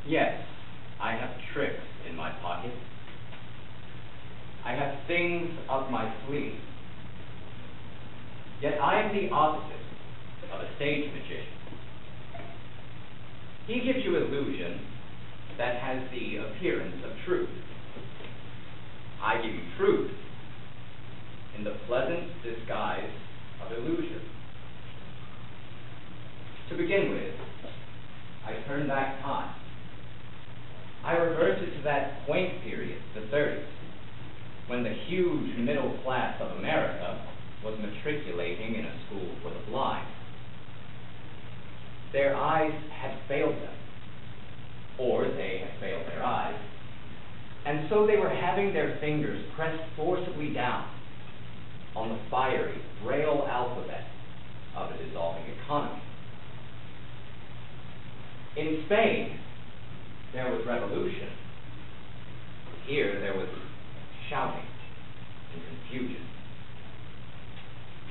Yes, I have tricks in my pocket. I have things up my sleeve. Yet I am the opposite of a stage magician. He gives you illusion that has the appearance of truth. I give you truth in the pleasant disguise of illusion. To begin with, I turn back time. I reverse it to that quaint period, the 30s, when the huge middle class of America was matriculating in a school for the blind. Their eyes had failed them, or they had failed their eyes, and so they were having their fingers pressed forcibly down on the fiery, braille alphabet of a dissolving economy. In Spain, there was revolution. Here, there was shouting and confusion.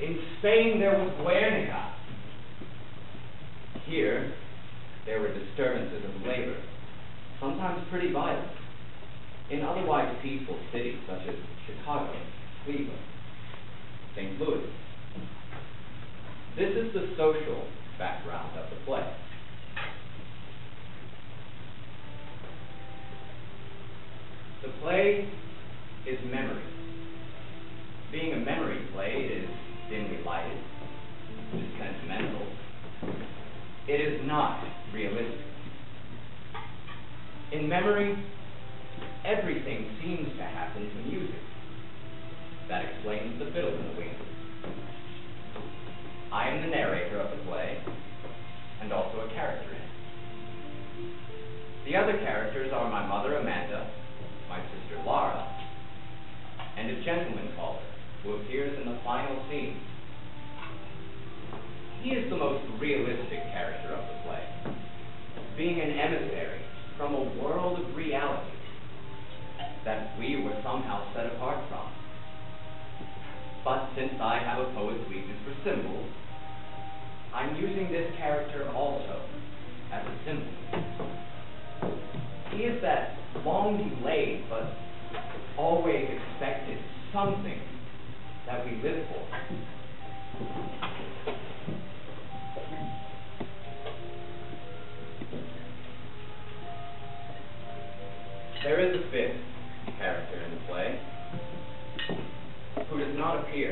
In Spain, there was Guernica. Here, there were disturbances of labor, sometimes pretty violent, in otherwise peaceful cities such as Chicago, Cleveland, St. Louis. This is the social background of the play. The play is memory. Being a memory play, it is dimly lighted, it is sentimental, it is not realistic. In memory, everything seems to happen to music. That explains the fiddle in the wings. I am the narrator of the play, and also a character in it. The other characters are my mother, Amanda, my sister, Laura, and a gentleman caller who appears in the final scene. He is the most realistic character of the play, being an emissary from a world of reality that we were somehow set apart from. But since I have a poet's weakness for symbols, I'm using this character also as a symbol. He is that long-delayed but always expected something that we live for. There is a fifth character in the play who does not appear,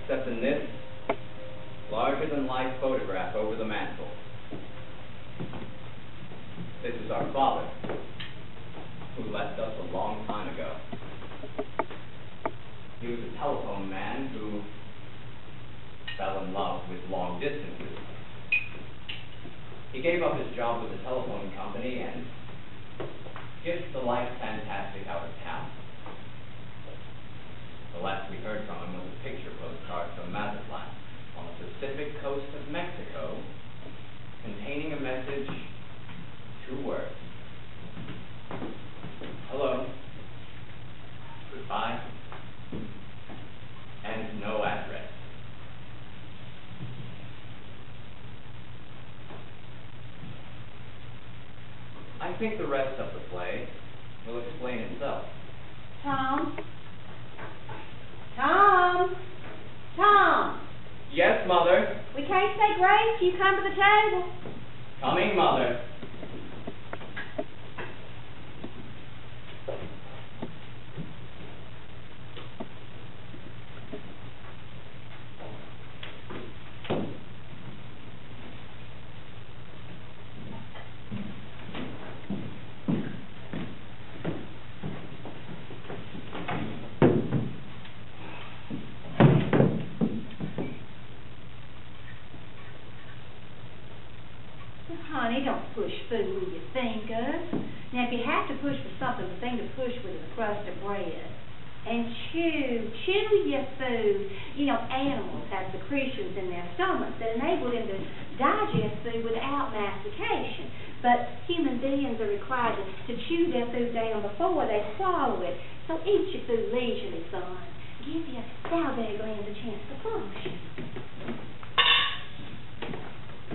except in this larger-than-life photograph over the mantel. This is our father, who left us a long time ago. He was a telephone man who fell in love with long distances. He gave up his job with the telephone company and skipped the life fantastic out of town. The last we heard from him was a picture postcard from Mazatlan on the Pacific coast of Mexico, containing a message, 2 words. Hello, goodbye, and no address. I think the rest of the play will explain itself. Tom? Tom? Tom? Yes, Mother? We can't say grace till you come to the table. Coming, Mother. Honey, don't push food with your fingers. Now, if you have to push for something, the thing to push with is a crust of bread. And chew your food. You know, animals have secretions in their stomachs that enable them to digest food without mastication. But human beings are required to chew their food down before they swallow it. So eat your food leisurely, son. Give your salivary glands a chance to function.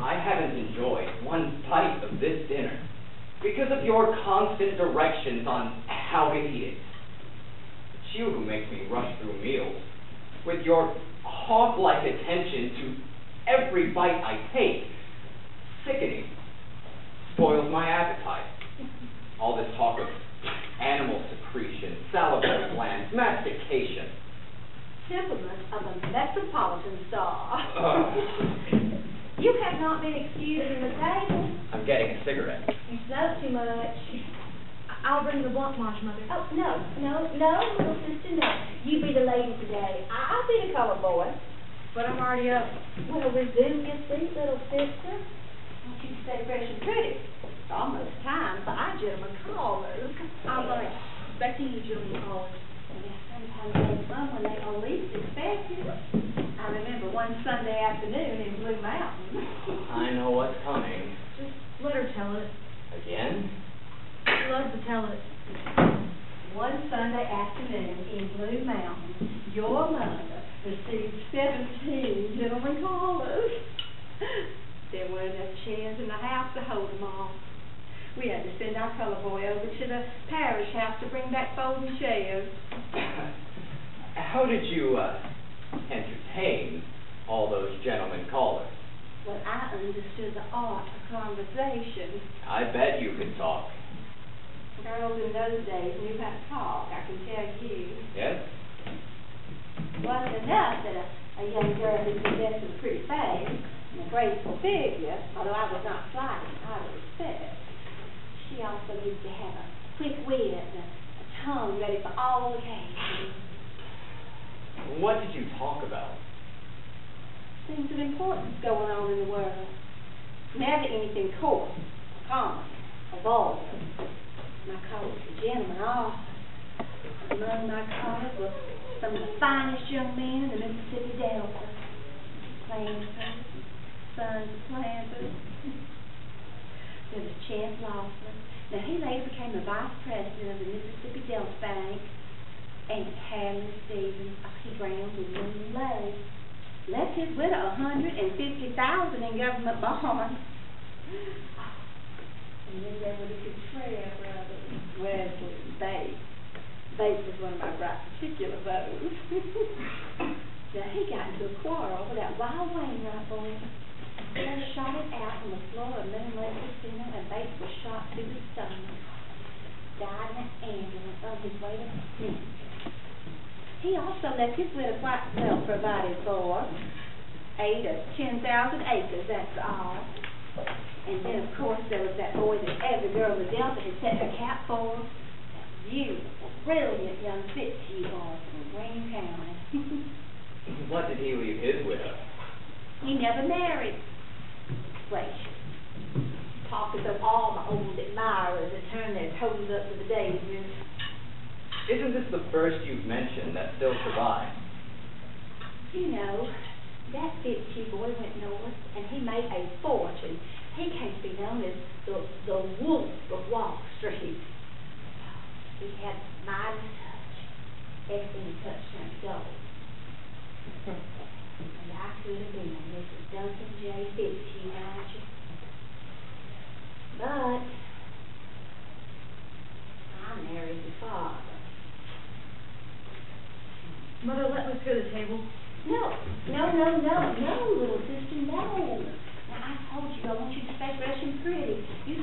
I haven't enjoyed one bite of this dinner because of your constant directions on how to eat it. It's you who makes me rush through meals, with your hawk-like attention to every bite I take. Sickening. Spoils my appetite. All this talk of animal secretion, salivary glands, mastication. Temperament of a metropolitan star. You have not been excused from the table. I'm getting a cigarette. You smoke too much. I'll bring the blancmange, Mother. Oh, no, little sister, no. You be the lady today. I'll be the color boy. But I'm already up. Well, resume your seat, little sister. Want you to stay fresh and pretty. It's almost time for our gentlemen callers. I'm expecting you gentlemen callers. Well, sometimes they come when they are least expected. I remember one Sunday afternoon in Blue Mountain. I know what's coming. Just let her tell it. Again? She loves to tell it. One Sunday afternoon in Blue Mountain, your mother received 17 gentlemen callers. There weren't enough chairs in the house to hold them all. We had to send our color boy over to the parish house to bring back folding chairs. How did you, entertain all those gentlemen callers? Well, I understood the art of conversation. I bet you could talk. Girls in those days knew how to talk, I can tell you. Yes? It wasn't enough that a young girl who possessed a pretty face and a graceful figure, although I was not slighted, I would respect. She also used to have a quick wit and a tongue ready for all occasions. What did you talk about? Things of importance going on in the world. Never anything coarse, common, or vulgar. My callers were gentlemen, all. Among my callers were some of the finest young men in the Mississippi Delta. Planters, sons of planters. There was Chance Lawson. Now, he later became the vice president of the Mississippi Delta Bank. And Harry Stevens, he ground with William Lay. Left his widow $150,000 in government bonds. And then there were the Betrayer brothers, Wesley and Bates. Bates was one of my right particular votes. Now, he got into a quarrel with that wild Wainwright boy. They shot it out on the floor of Moon Lake Casino, and Bates was shot through the stomach. Died in an ambulance on his way to Memphis. He also left his widow quite well provided for. 8 of 10,000 acres, that's all. And then, of course, there was that boy that every girl in the Delta had set her cap for. That beautiful, brilliant young Fitzhugh boy from Wayne County. What did he leave his widow? He never married. Gracious. Talk as though all my old admirers had turned their toes up to the daisies. Isn't this the first you've mentioned that still survives? You know, that Fitzhugh boy went north, and he made a fortune. He came to be known as the Wolf of Wall Street. He had mighty touch. Everything he touched turned gold. And I could have been Mrs. Duncan J. Fitzhugh, might you? But I married your father. Mother, let us go to the table. No, little sister, no. Now, I told you, I want you to stay fresh and pretty. You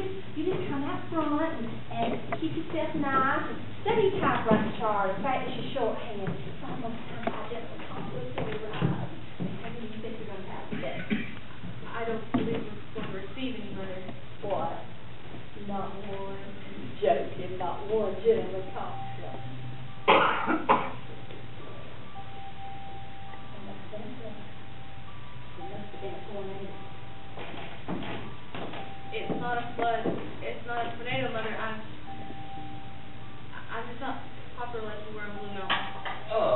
just come out front and keep yourself nice and study typewriter chart, practice your shorthand. It's almost time for our gentleman callers to arrive. How do you think you're going to have today? I don't believe we're going to receive any, Mother. What? Not one. Joking, not one gentleman caller. It's not a flood. It's not a tornado, Mother. I'm just not popular like you were in Blue Mountain. Oh,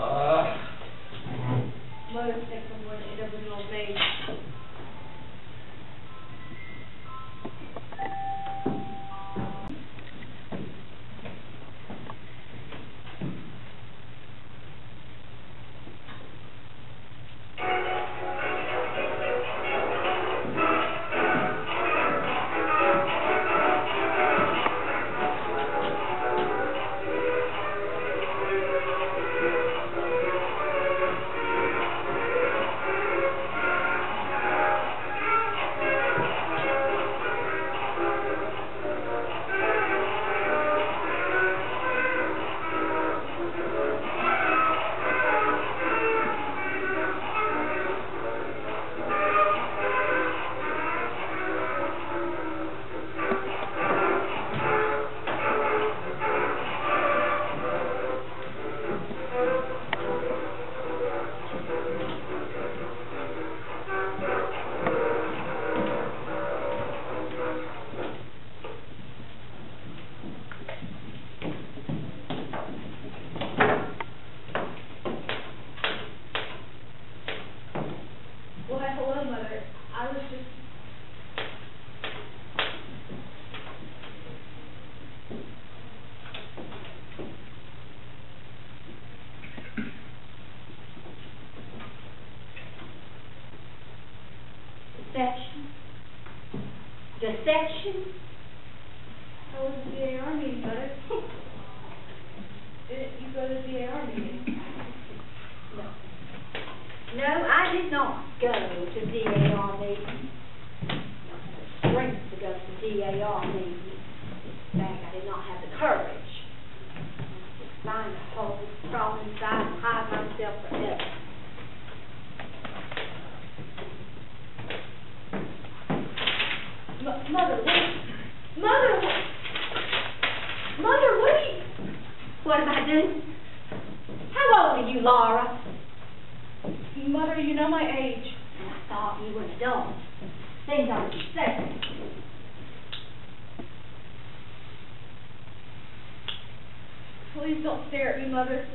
reception? How was the DAR meeting, Mother? Didn't you go to the DAR meeting? No. No, I did not go to DAR meeting. I had the strength to go to DAR meeting. In fact, I did not have the courage. I was trying to hold, crawl inside and hide myself forever. Mother, wait. Mother, wait. What am I doing? How old are you, Laura? Mother, you know my age. I thought you were an adult. Things ought to be said. Please don't stare at me, Mother.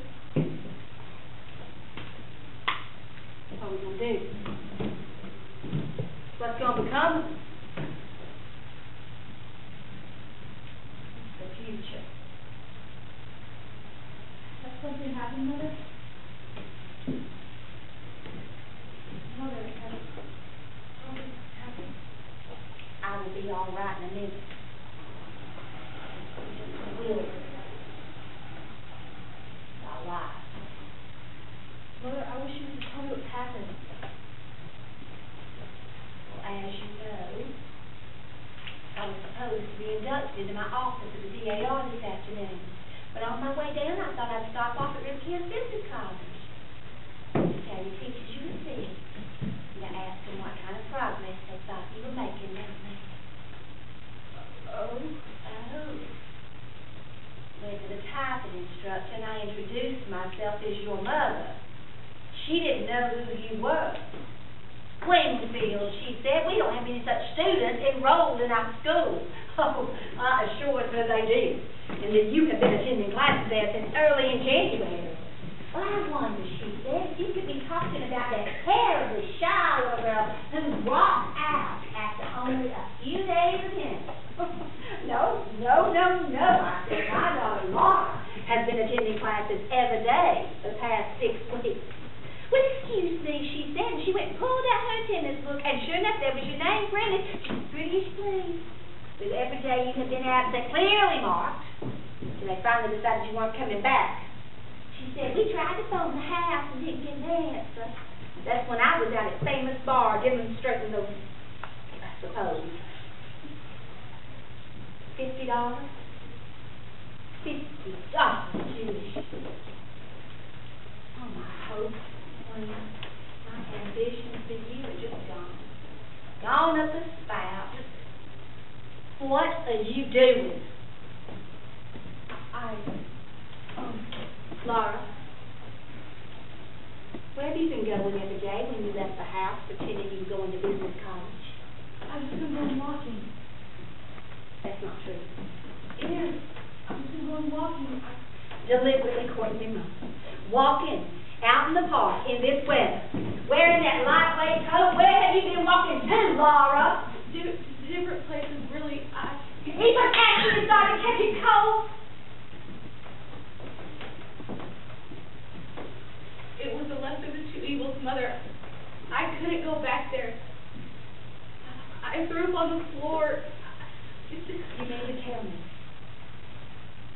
What are we going to do? What's going to become of us? The future. Has something happened, Mother? Mother, has something happened? I will be all right in a minute. Just will. All right. Mother, I wish you would tell me what's happened. Well, as you know, I was supposed to be inducted into my office at the DAR this afternoon. But on my way down, I thought I'd stop off at Riverhead Business College. Terry teaches you to sing. And I asked them what kind of progress they thought you were making that night. Oh? Oh. Went to the typing instructor and I introduced myself as your mother. She didn't know who you were. Wingfield, she said, we don't have any such students enrolled in our school. Oh, I assured her they did. And that you have been attending classes there since early in January. Well, I wonder, she said, if you could be talking about that terribly shy little girl who dropped out after only a few days of attendance. No, I said, my daughter Laura has been attending classes every day for the past 6 weeks. Well, excuse me, she said, and she went and pulled out her attendance book, and sure enough, there was your name printed, just pretty as please. With every day you had been absent clearly marked, till they finally decided you weren't coming back. She said, we tried to phone the house and didn't get an answer. That's when I was out at Famous Bar demonstrating those, I suppose, $50? $50, Jewish. Oh, my hopes, my ambitions for you are just gone. Gone up the spout. What are you doing? Laura, where have you been going every day when you left the house pretending you were going to business college? I've just been going walking. That's not true. It is. I've just been going walking. Deliberately courting your mother. Walking out in the park in this weather. Wearing that lightweight coat. Where have you been walking to, Laura? Different places, really. Even after you started catching cold? It was the lesser of the two evils, Mother. I couldn't go back there. I threw up on the floor. You mean to tell me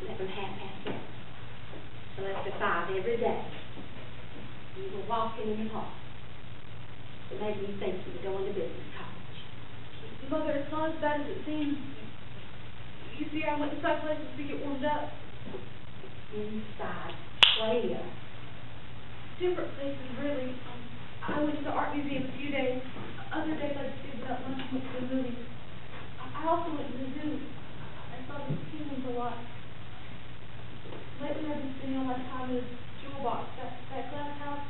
that from 7:30 till after 5 every day, you were walking in the park? It made me think you were going to business college. Mother, it's not as bad as it seems. You see, I went inside places to get warmed up. Inside where? Different places, really. I went to the art museum a few days. Other days I just gave up lunch and went to the movies. I also went to the zoo. I saw the penguins a lot. Lately I've been spending all my time in the jewel box, that glass house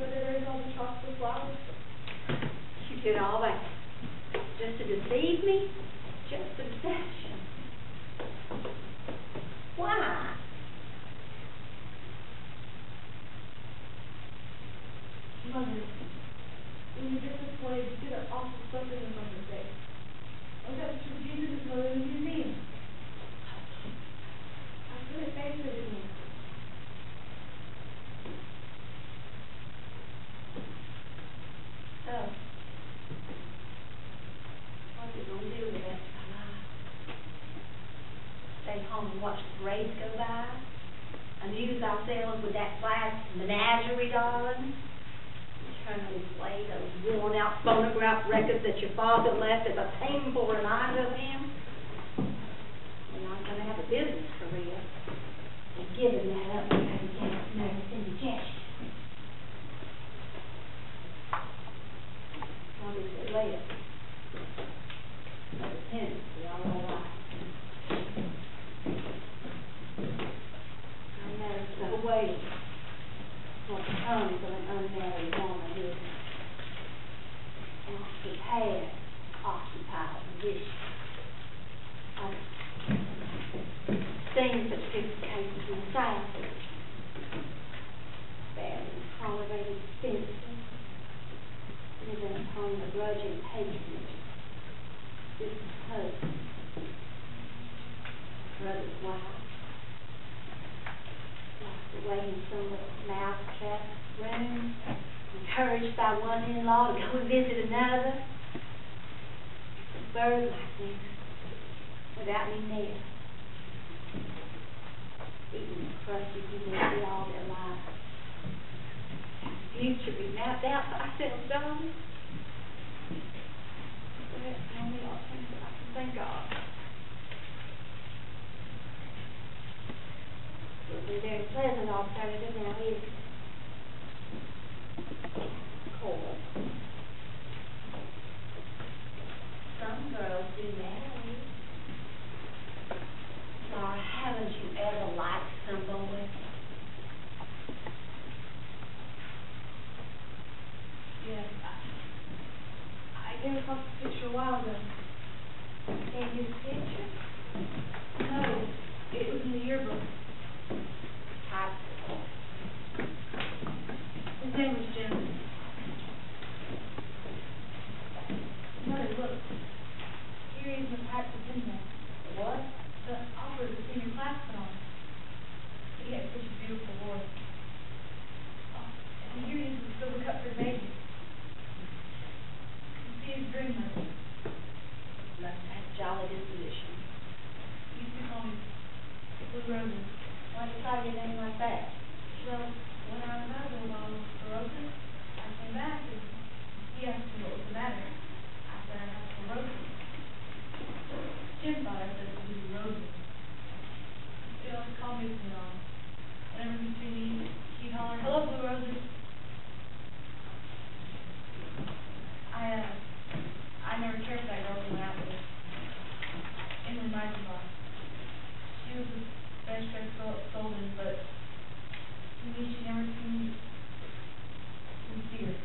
where they raise all the tropical flowers. You did all that just to deceive me? Just a deception. Why? Mother, when you get disappointed, you get an awful suffering on your face. Oh, that's what Jesus is Mother in the museum. I couldn't face it anymore. So, what's it going to do? that Glass Menagerie, darling. Turn and play those worn-out phonograph records that your father left as a painful reminder of him. You're not going to have a business career. You're giving that up because you can't notice indigestion. I'll be there later. But the tenants are all right. I know the way what comes of an unmarried woman who is not prepared to occupy a position. I've seen such different cases myself. Badly tolerated spinsters, living upon the grudging patronage of distant husbands, brother's wife, locked away in some little mousetrap room, encouraged by one in-law to go visit another. A bird like this, without any nest, eating the crusty humidity all their lives. Future be mapped out for ourselves, darling. That's the only alternative I can think of. Would be a very pleasant alternative now, isn't it? Of course. Some girls do marry. Laura, haven't you ever liked some boy? Yes, I came across the picture a while ago. Gave you the picture? No, it was in the yearbook. His name was Jim. Mother, look. Here he is in the pipe that's in there. What? The opera the senior class put on. He had such a beautiful voice. Oh, and here he is with silver cup for baby. You see his dream, Mother. Must have a jolly disposition. He used to call me Blue Roses. Why'd you call your name like that? Well, when I was out a little while for roses, I came back and he asked me what was the matter. I said I have some roses. Jim thought I said it was roses. He always called me from now on. Whenever he'd see me, he'd holler, "Hello, Blue Roses." I never cared for that girl who went out with Emily Meisenbach. She was the best dressed girl at Solden, but to me she never seemed sincere.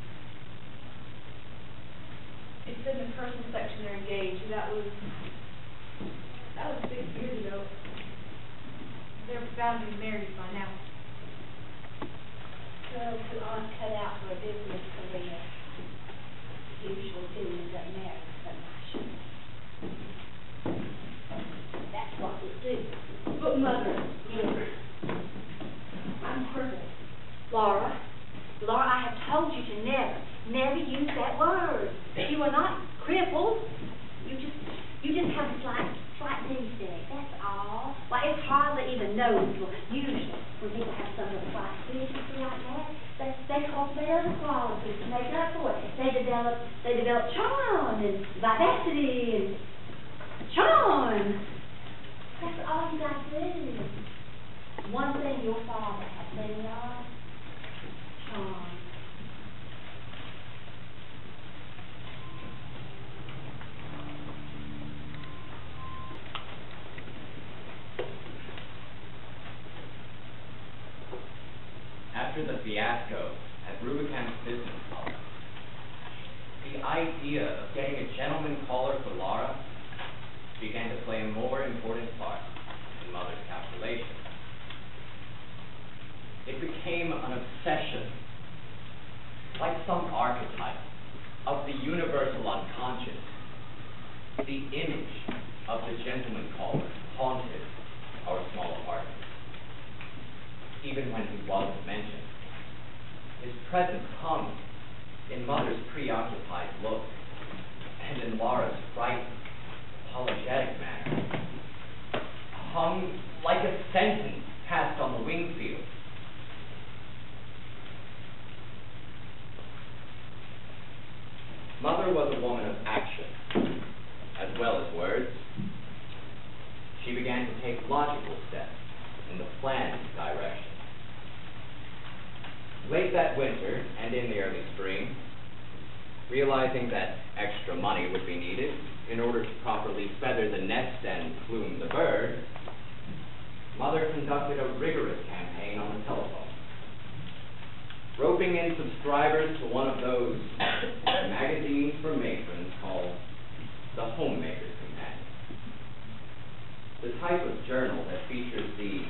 It said in the personal section they're engaged, and that was 6 years ago. They're bound to be married by now. Girls who aren't cut out for a business career usually do end up marrying somebody. That's what we do. But Mother, I'm crippled. Laura, I have told you to never use that word. You are not crippled. You just have a slight defect. That's all. Why, it's hardly even noticeable. Usually, when people have some of the slight deficiency like that, they cultivate other qualities to make up for it. They develop charm and vivacity and charm. That's all you got to do. One thing your father had plenty of, charm. After the fiasco at Rubican's business college, the idea of getting a gentleman caller for Laura began to play a more important part in Mother's calculations. It became an obsession, like some archetype of the universal unconscious. The image of the gentleman caller haunted our small apartment. Even when he wasn't mentioned, his presence hung in Mother's preoccupied look and in Laura's frightened, apologetic manner. Hung like a sentence passed on the wing field. Mother was a woman of action, as well as words. She began to take logical steps in the planned direction. Late that winter and in the early spring, realizing that extra money would be needed in order to properly feather the nest and plume the bird, Mother conducted a rigorous campaign on the telephone, roping in subscribers to one of those magazines for matrons called the Homemaker's Companion, the type of journal that features the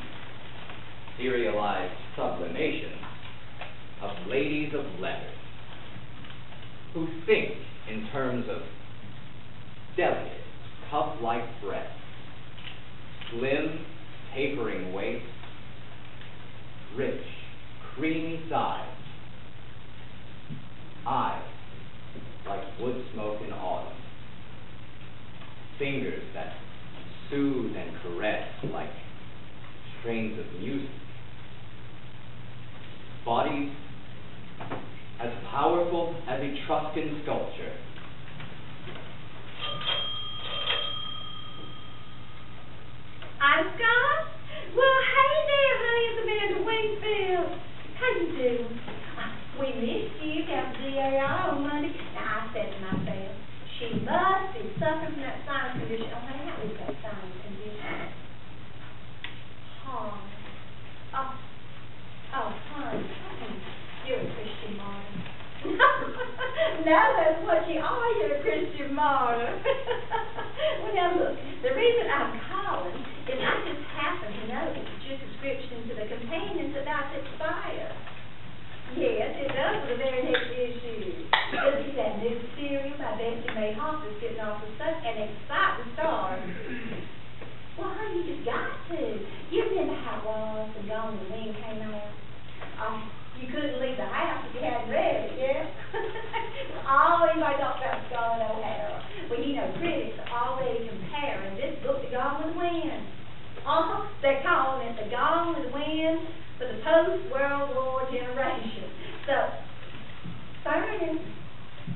serialized sublimation of ladies of letters who think in terms of delicate, cup-like breasts, slim, tapering waist, rich, creamy thighs, eyes like wood smoke in autumn, fingers that soothe and caress like strains of music, bodies as powerful as Etruscan sculpture. I'm Scott. Well, hey there, honey, it's Amanda Wingfield. How you doing? We missed you down at the DAR on Monday. Now, I said to myself, she must be suffering from that sinus condition. Oh, honey, how is that sinus condition? Honey. You're a Christian martyr. No, that's what you are. You're a Christian martyr. Well, now look, the reason I'm calling is I just happen to know that your subscription to the companion's about to expire. Yes, it does for the very next issue. You'll see that new serial by Bessie Mae Hoffa's getting off the stuff and exciting stars. Well, honey, you just got to. You remember how it was when Gone with the Wind came out? You couldn't leave the house if you hadn't read it, yeah? Everybody talks about Scarlett O'Hara. Well, you know, critics are already comparing this book to Gone with the Wind. They're calling it the Gone with the Wind for the post-World War generation. So, burning.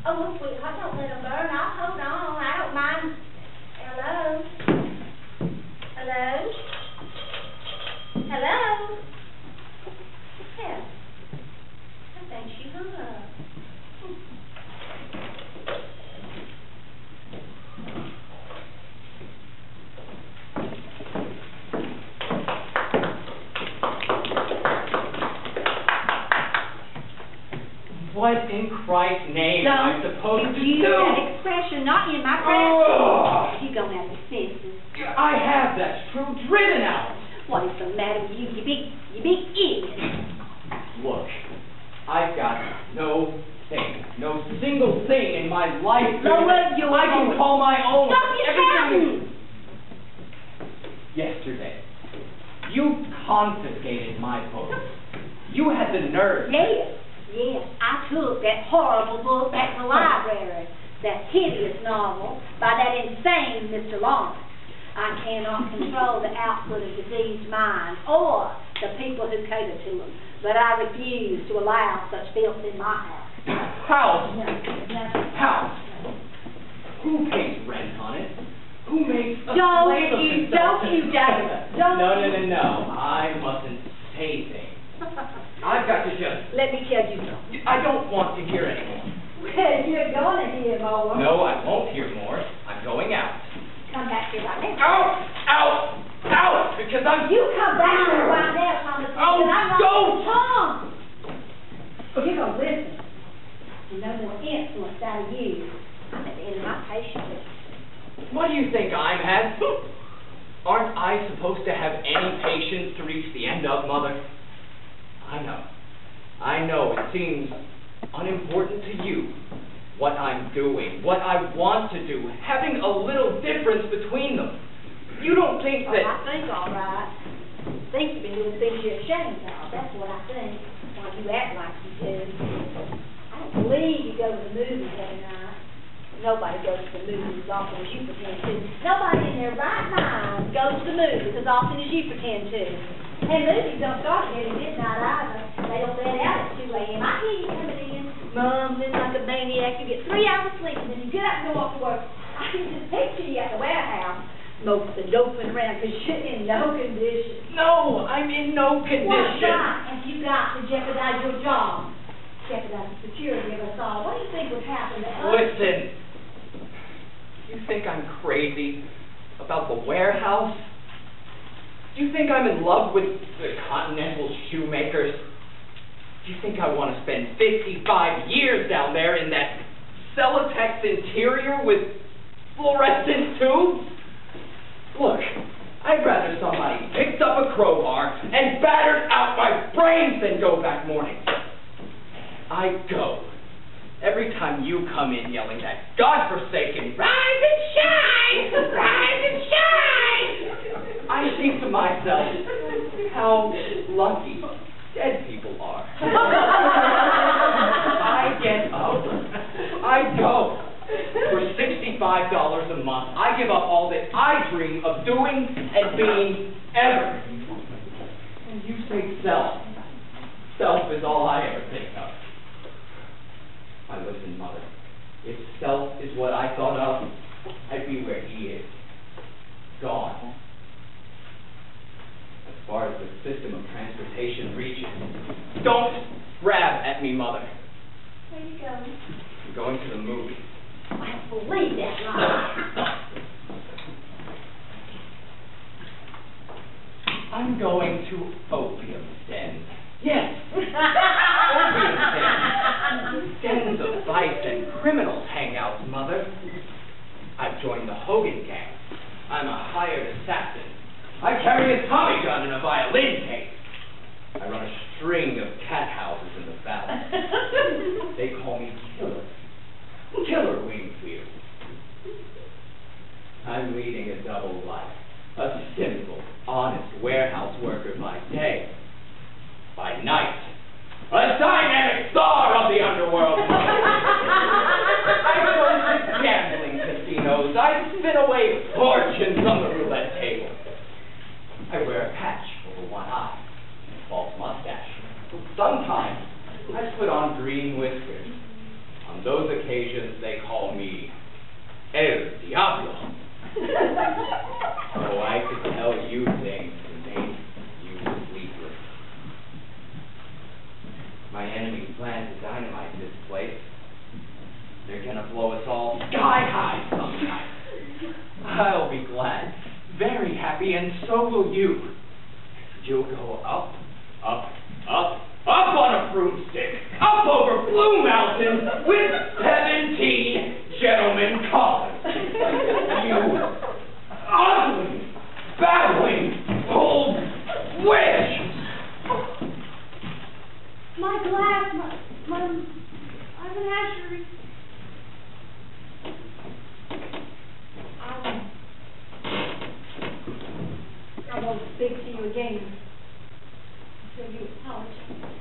Oh, look, sweetheart, don't let them burn. I'll hold on. I don't mind. Hello? Hello? Hello? Yeah. I think she hung up. What in Christ's name am I supposed to do? Don't use that expression, not in my presence. You go out of senses. I have, that's true. Driven out. What is the matter with you, you big idiot? Look, I've got no single thing in my life that I can call my own. Stop your shouting! Yesterday, you confiscated my book. You had the nerve. Yes, I took that horrible book back to the library, that hideous novel by that insane Mr. Lawrence. I cannot control the output of diseased minds or the people who cater to them, but I refuse to allow such filth in my house. House? House? Who pays rent on it? Who makes a slave of himself? No. I mustn't say things. I've got to just... Let me tell you something. I don't want to hear anymore. Well, you're going to hear more. No, I won't hear more. I'm going out. Come back here right now. Out! Because I'm... You come back here right now, Thomas. Oh, don't! Tom! You're going to listen. No more influence out of you. I'm at the end of my patience. What do you think I'm at? Aren't I supposed to have any patience to reach the end of, Mother? I know it seems unimportant to you what I'm doing, what I want to do, having a little difference between them. You don't think that... I think all right. I think you've been doing things you're ashamed of. That's what I think. Why you act like you do. I don't believe you go to the movies every night. Nobody goes to the movies as often as you pretend to. Nobody in their right mind goes to the movies as often as you pretend to. And movies don't start again at midnight either. They don't let out at 2 a.m. I hear you coming in, mumbling like a baby. maniac. You get 3 hours sleep, and then you get up and go off to work. I can just picture you at the warehouse, moping, doping around, because you're in no condition. No, I'm in no condition. What right have you got to jeopardize your job? Jeopardize the security of us all. What do you think would happen to us? Listen, you think I'm crazy about the warehouse? Do you think I'm in love with the Continental shoemakers? Do you think I want to spend 55 years down there in that Celotex interior with fluorescent tubes? Look, I'd rather somebody picked up a crowbar and battered out my brains than go back morning. I go every time you come in yelling that godforsaken rise and shine, rise and shine. I think to myself how lucky dead people are. I get up, I go. For $65 a month, I give up all that I dream of doing and being ever. And you say self. Self is all I ever think of. I listen, Mother. If self is what I thought of, I'd be where he is. Gone. As far as the system of transportation reaches. Don't grab at me, Mother. Where you going? I'm going to the movies. I believe that lie. I'm going to opium dens. Yes, opium dens. Dens of vice and criminals hangouts, Mother. I've joined the Hogan gang. I'm a hired assassin. I carry a Tommy gun and a violin case. I run a string of cat houses in the valley. They call me Killer. Killer Wingfield. I'm leading a double life. A simple, honest warehouse worker by day. By night, a dynamic star of the underworld. I go to gambling casinos. I spin away fortunes on the roulette table. I wear a patch over one eye and a false mustache. Sometimes I put on green whiskers. On those occasions, they call me El Diablo. Oh, I could tell you things to make you sleepless. My enemies plan to dynamite this place. They're gonna blow us all sky high sometime. I'll be glad, very happy, and so will you. You'll go up, up, up, up on a broomstick, up over Blue Mountain with 17 gentlemen callers. You ugly, babbling, old witch! My glass, my menagerie. I won't speak to you again until you apologize.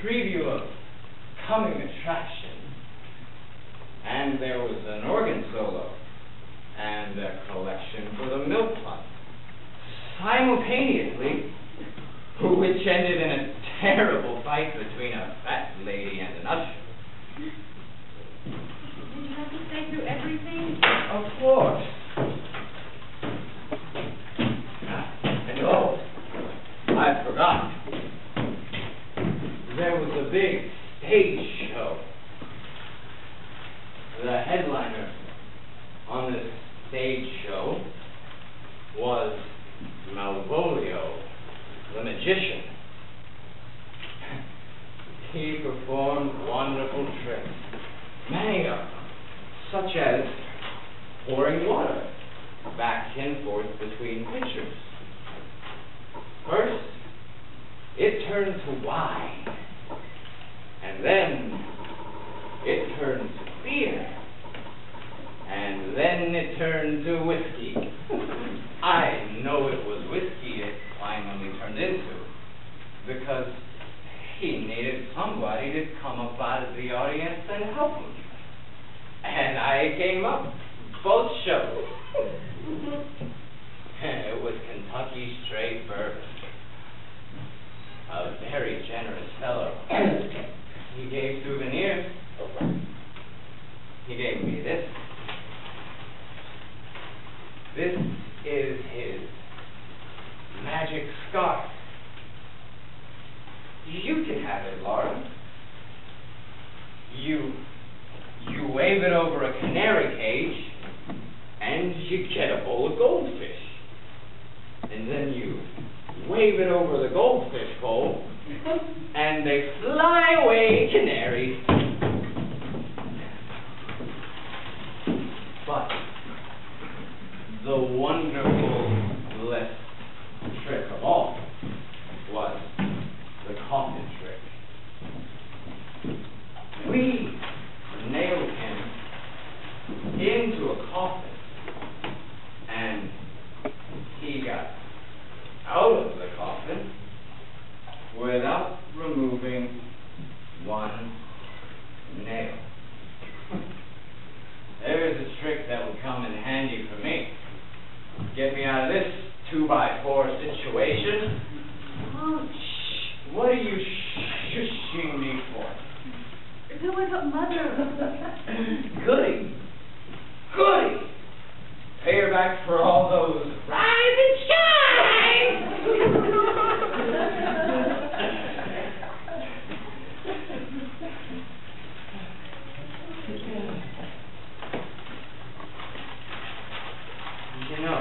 preview of coming attraction, and there was an organ solo and a collection for the milk fund simultaneously, which ended in a terrible fight between a fat lady and an usher. Did you have to stay through everything? Of course. And oh, I forgot. There was a big stage show. The headliner on this stage show was Malvolio, the magician. He performed wonderful tricks, many of them, such as pouring water back and forth between pitchers. First, it turned to wine, and then it turned to beer, and then it turned to whiskey. I know it was whiskey it finally turned into, because he needed somebody to come up out of the audience and help him. And I came up both shows. It was Kentucky straight bourbon. A very generous fellow. He gave souvenirs. He gave me this. This is his magic scarf. You can have it, Laura. You wave it over a canary cage, and you get a bowl of goldfish. And then you wave it over the goldfish bowl, and they fly away canaries. But the wonderful trick of all was the coffin trick. We nailed him into a coffin, and he got out of the coffin without removing one nail. There's a trick that would come in handy for me. Get me out of this 2x4 situation. What are you shushing me for? Who was up, Mother? Goody. Goody. Pay her back for all those rise and shine. You know,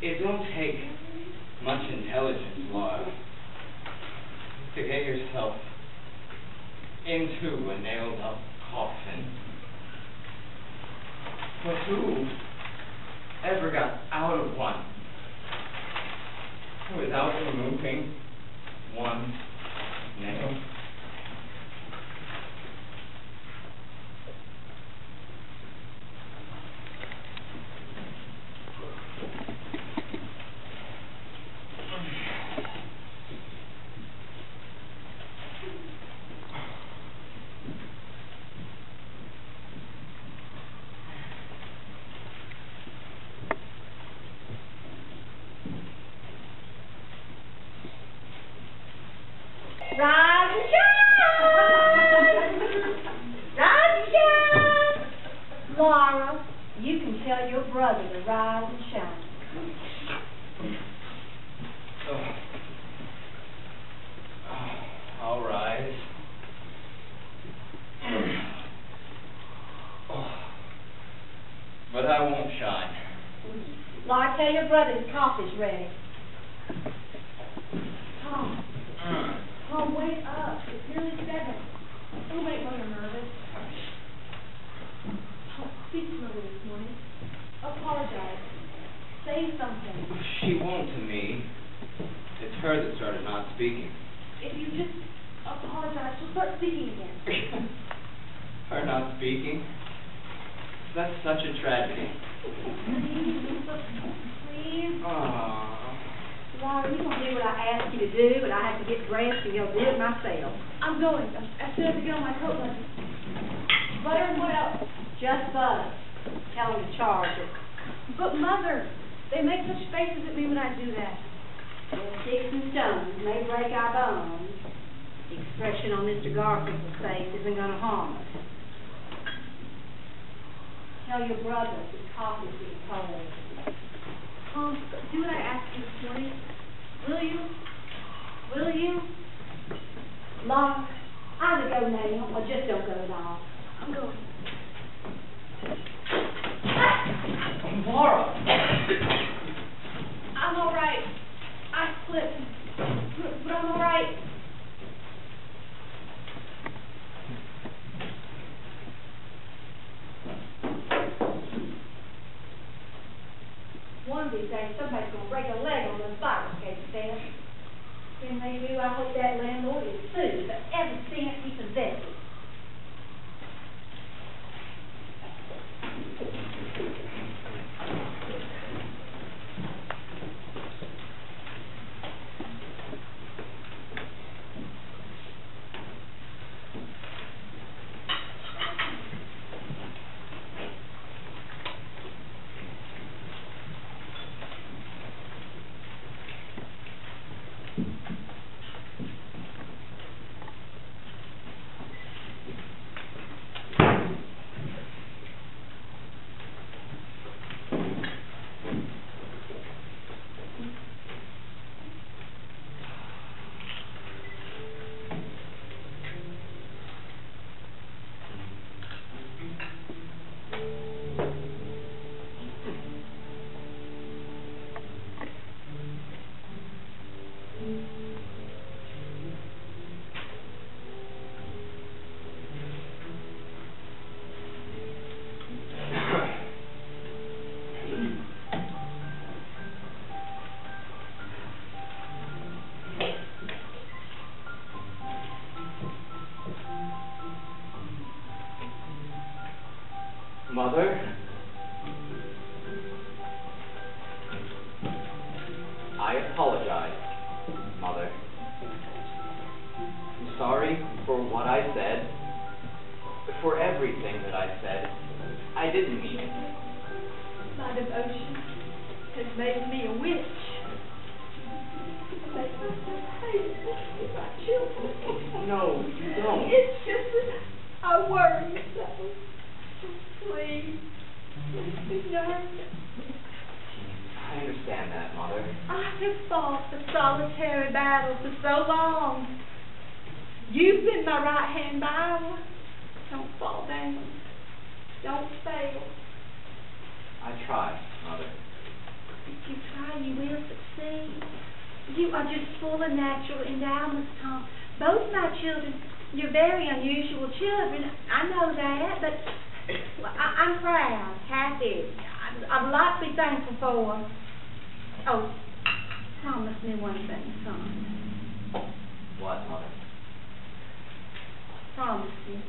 it don't take much intelligence, Laura, to get yourself into a nailed-up coffin. But who ever got out of one without removing one nail? Rise and shine! Rise and shine! Laura, you can tell your brother to rise and shine. I'll rise. But I won't shine. Laura, tell your brother his coffee's ready. Tom, wake up. It's nearly 7. Don't make Mother nervous. Tom, speak to Mother this morning. Apologize. Say something. She won't to me. It's her that started not speaking. If you just apologize, she'll start speaking again. Her not speaking? That's such a tragedy. Please. Aww. Laura, you gonna do what I ask you to do, but I have to get dressed and go do it myself. I'm going. I still have to get on my coat button. Butter and what else? Just butter. Tell them to charge it. But Mother, they make such faces at me when I do that. Well, sticks and stones may break our bones. The expression on Mr. Garfield's face isn't gonna harm us. Tell your brother his coffee's getting cold. Do what I asked you this morning. Will you? Will you? Laura, either go now or just don't go at all. I'm going. Laura! I'm all right. I slipped. But I'm all right. One of these days, somebody's gonna break a leg on those fire escape stairs. When they do, I hope that landlord is sued for every cent he possesses. Mother? I apologize, Mother. I'm sorry for what I said, for everything that I said. I didn't mean it. My devotion has made me a witch. It makes me so hate my children. No, you don't. It's just that I worry so. Please ignore me. I understand that, Mother. I have fought the solitary battle for so long. You've been my right-hand Bible. Don't fall down. Don't fail. I try, Mother. If you try, you will succeed. You are just full of natural endowments, Tom. Both my children, you're very unusual children. I know that, but well, I'm proud, happy. I've a lot to be thankful for. Oh, promise me one thing, son. What, Mother? Promise me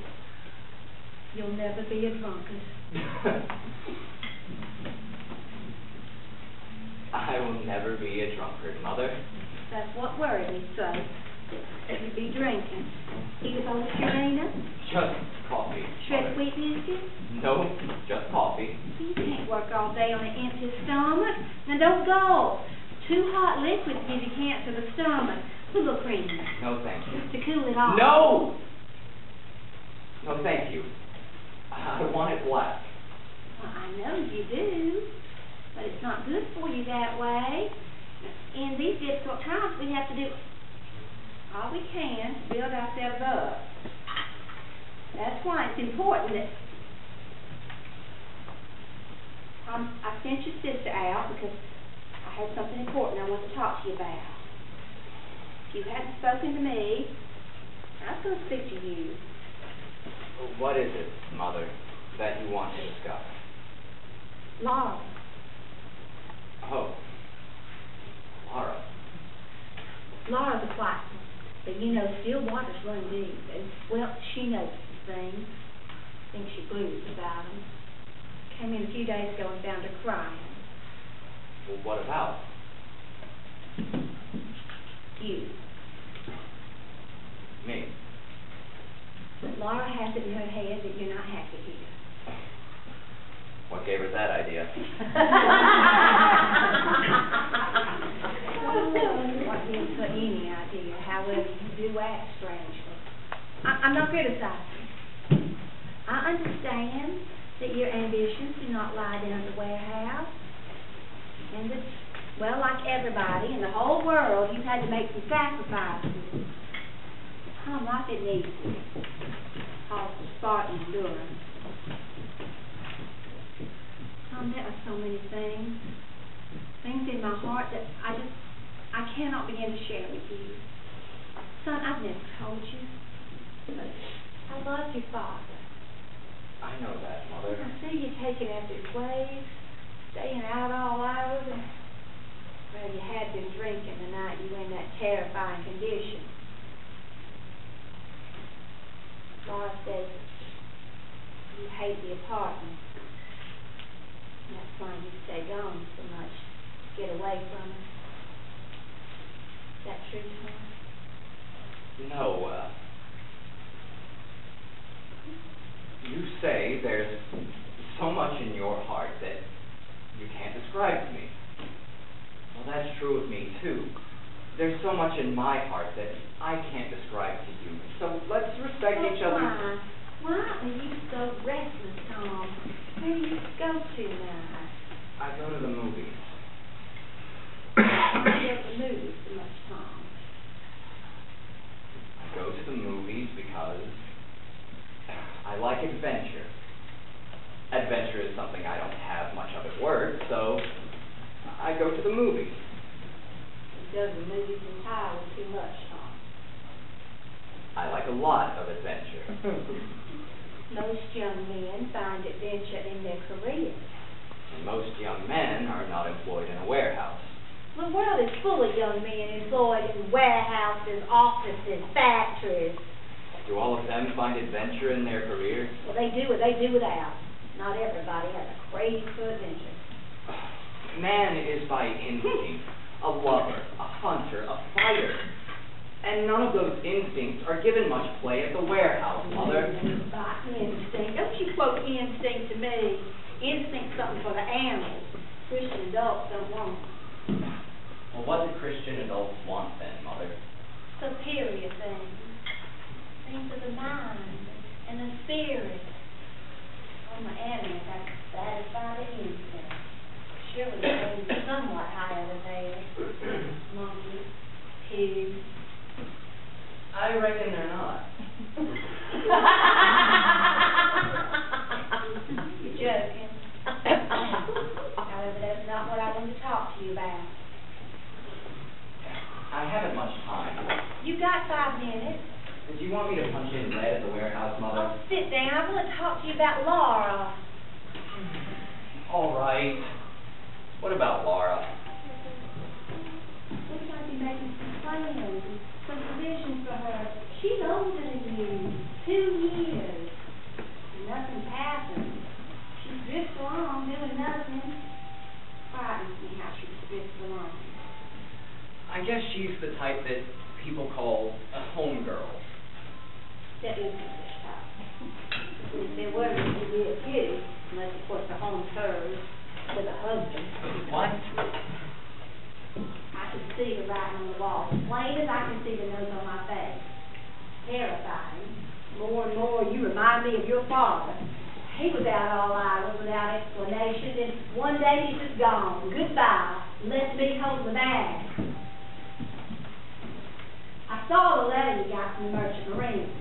you'll never be a drunkard. I will never be a drunkard, Mother. That's what worried me so. You'd be drinking. Eat a bowl of Purina? Just coffee, Shred Mother. wheat biscuits? No, just coffee. You can't work all day on an empty stomach. Now don't go. Too hot liquids give you cancer of the stomach. Little cream. No, thank you. Just to cool it off. No! No, thank you. I want it black. Well, I know you do, but it's not good for you that way. In these difficult times, we have to do all we can to build ourselves up. That's why it's important that I sent your sister out because I had something important I want to talk to you about. If you hadn't spoken to me, I was going to speak to you. What is it, Mother, that you want to discuss? Laura. Oh. Laura. Laura's a quiet one, but you know, still waters run deep, and, well, she notices things. Thinks she blues about them. Came in a few days ago and found her crying. Well, what about? You. Me. Laura has it in her head that you're not happy here. What gave her that idea? What gives her any idea, however you do act strangely. I'm not criticizing. I understand that your ambitions do not lie down at the warehouse. And that, well, like everybody in the whole world, you've had to make some sacrifices. Tom, life isn't easy. Calls for Spartan endurance. Tom, there are so many things in my heart that I cannot begin to share with you. Son, I've never told you, but I love your father. I know that, Mother. I see you taking after his ways, staying out all hours, and, well, you had been drinking the night you were in that terrifying condition. Laura says you hate the apartment. And that's why you stay gone so much, to get away from it. Is that true, Tom? No, you say there's so much in your heart that you can't describe to me. Well, that's true of me, too. There's so much in my heart that I can't describe to you. So let's respect each other. Why are you so restless, Tom? Where do you go to now? I go to the movies. Why do you go to the movies so much, Tom? I go to the movies because I like adventure. Adventure is something I don't have much of at work, so I go to the movies. You go to the movies entirely too much, Tom. I like a lot of adventure. Most young men find adventure in their careers. And most young men are not employed in a warehouse. The world is full of young men employed in warehouses, offices, factories. Do all of them find adventure in their careers? Well, they do what they do without. Not everybody has a craving for adventure. Man is by instinct a lover, a hunter, a fighter. And none of those instincts are given much play at the warehouse, Mother. By instinct. Don't you quote instinct to me. Instinct's something for the animals. Christian adults don't want it. Well, what do Christian adults want then, Mother? Superior things. Things of the mind and the spirit. All my animals have to satisfy the instinct. Surely they're somewhat higher than theirs. Monkeys, pigs. I reckon they're not. You're joking. However, that's not what I wanted to talk to you about. I haven't much time. You got 5 minutes. Did you want me to punch in lead at the warehouse, Mother? Oh, sit down. I want to talk to you about Laura. All right. What about Laura? Looks like you're making some plans and some provisions for her. She's older than you. 2 years. And nothing's happened. She drifts along doing nothing. Frightens me how she drifts along. I guess she's the type that people call a homegirl. That is English type. If there were, it would be a few, unless, of course, the home's hers with a husband. What? I can see the writing on the wall, as plain as I can see the nose on my face. Terrifying. More and more, you remind me of your father. He was out all hours without explanation, and one day he's just gone. Goodbye. Left me holding the bag. I saw the letter you got from the Merchant Marine.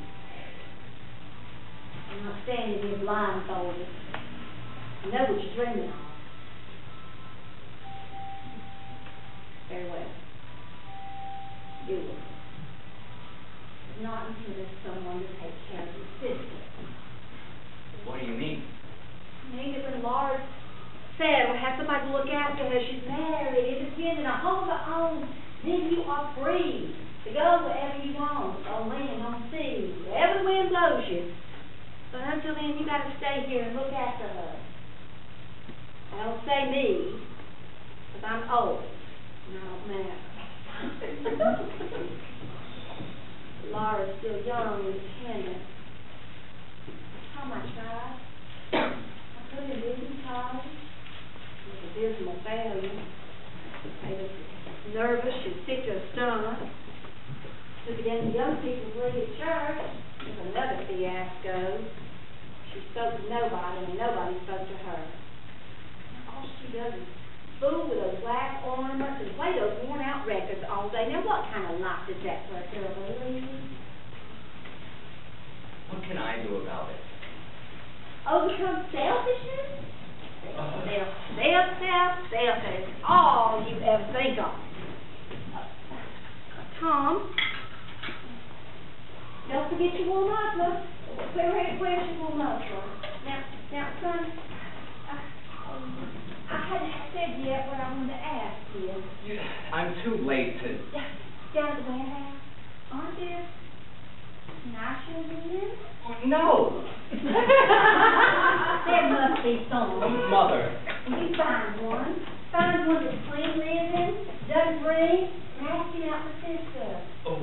I'm not standing here blindfolded. I know what you're dreaming of. Very well. Do it. But not until there's someone to take care of your sister. What do you mean? I mean, if a large settle, have somebody to look after her. She's married, independent, a home of her own. Then you are free to go wherever you want, on land, on sea, wherever the wind blows you. But until then, you got to stay here and look after her. I don't say me, because I'm old, and I don't matter. Tara's still young and independent. Tom, I tried. I put him in business college. It was a dismal failure. I was nervous, she'd sick to her stomach. Took it in the young people's league at church. It was another fiasco. She spoke to nobody, and nobody spoke to her. All she does is fool with those glass ornaments and play those worn-out records all day. Now, what kind of life does that poor girl lead? What can I do about it? Overcome selfishness? Selfish. All you ever think of. Tom, don't forget your wool muffler. Where's your wool muffler? Now, son, I hadn't said yet what I wanted to ask you. I'm too late to... Down at the warehouse, aren't there nice young men? No! There must be some. Mother. Will you find one? Find one that's clean living, doesn't drink, and ask him out for sister.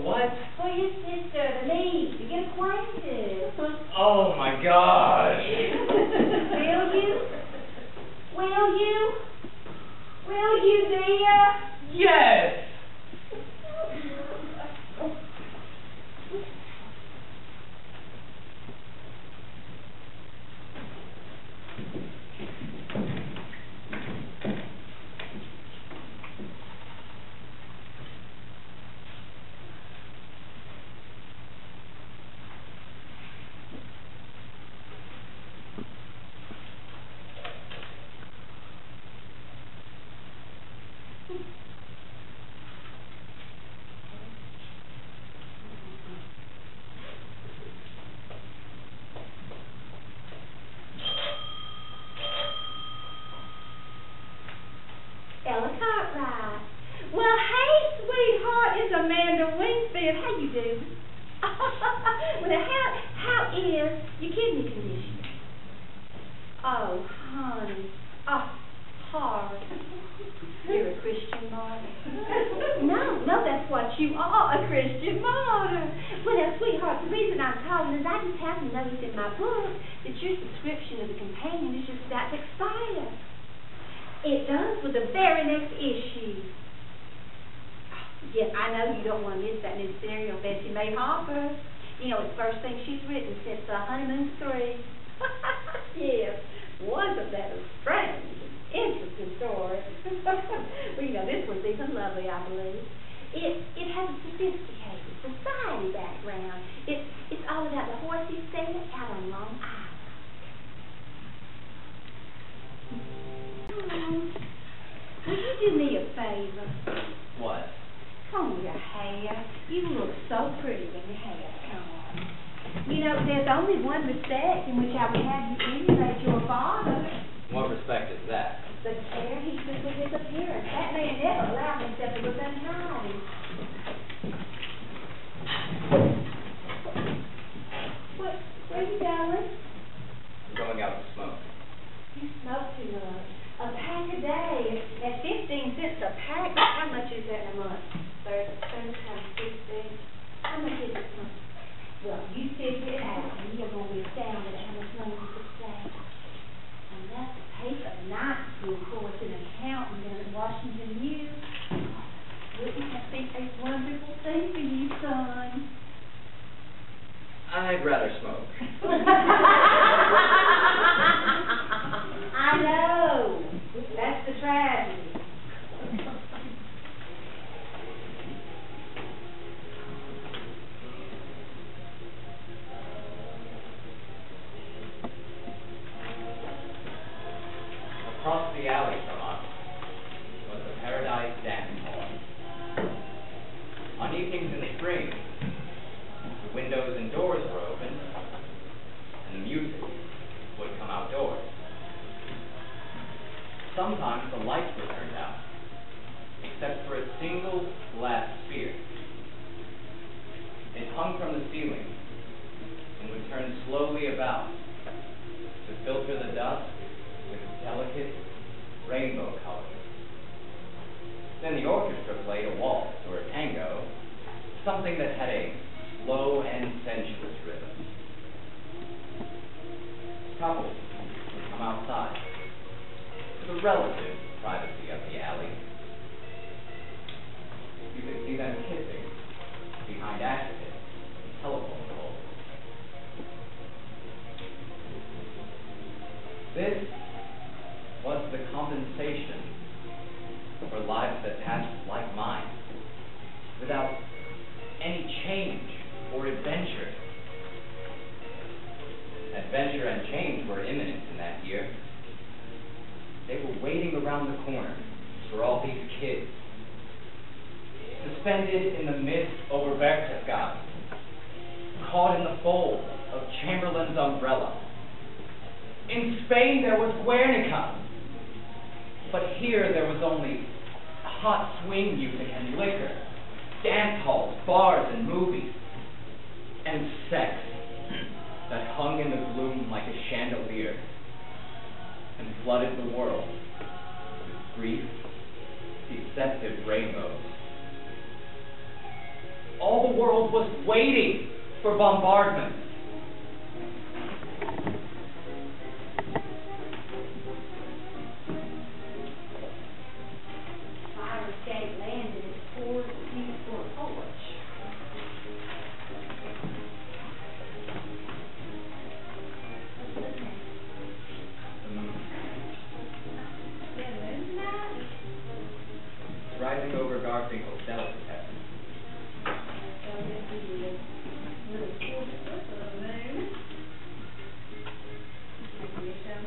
What? For your sister, to meet, to get acquainted. Oh my gosh! Will you? Will you? Will you, dear? Yes! Ella Cartwright. Well, hey, sweetheart, it's Amanda Wingfield. How you do? Well, how is your kidney condition? Oh, honey. Oh, hard. You're a Christian martyr. No, that's what you are, a Christian martyr. Well, now, sweetheart, the reason I'm calling is I just happened to notice in my book that your subscription to the companion is just about to expire. It does with the very next issue. Yes, I know you don't want to miss that new serial, Bessie Mae Harper. You know, it's the first thing she's written since Honeymoon 3. Yes, wasn't that a strange and interesting story? Well, you know, this one's even lovely, I believe. It has a sophisticated society background. It's all about the horsey stand out on Long Island. Would you do me a favor? What? Comb your hair. You look so pretty when your hair's combed. You know, there's only one respect in which I would have you emulate your father. What respect is that? The care he took with his appearance. That man never allowed himself to look untidy. Where are you going? I'm going out to smoke. You smoke too much. A pack a day at 15 cents a pack. How much is that in a month? 30 times 15. How much is it a month? Well, you figure it out, and you're going to be astounded at how much money you could save. Enough to pay for night school course in accounting down at Washington U. Wouldn't that be a wonderful thing for you, son? I'd rather smoke. I know. That's the tragedy. Across the alley from us was the Paradise Dance Hall. On evenings in the spring, the windows and doors were open, and the music would come outdoors. Sometimes the lights were turned out, except for a single glass sphere. It hung from the ceiling and would turn slowly about to filter the dust with delicate rainbow colors. Then the orchestra played a waltz or a tango, something that had a slow and sensuous rhythms. Couples would come outside to the relative privacy of the alley. You could see them kissing behind ash pits, telephone poles. This was the compensation for lives that passed like mine, without any change or adventure. Adventure and change were imminent in that year. They were waiting around the corner for all these kids, suspended in the mist over Berchtesgaden, caught in the folds of Chamberlain's umbrella. In Spain there was Guernica, but here there was only hot swing music and liquor, dance halls, bars and movies, and sex that hung in the gloom like a chandelier and flooded the world with brief, deceptive rainbows. All the world was waiting for bombardment. Fire escape landed its poor, peaceful porch. The moon, Yeah, moon's night. rising over Garfinkel's delicatessen. So this is a little picture of the moon. And you show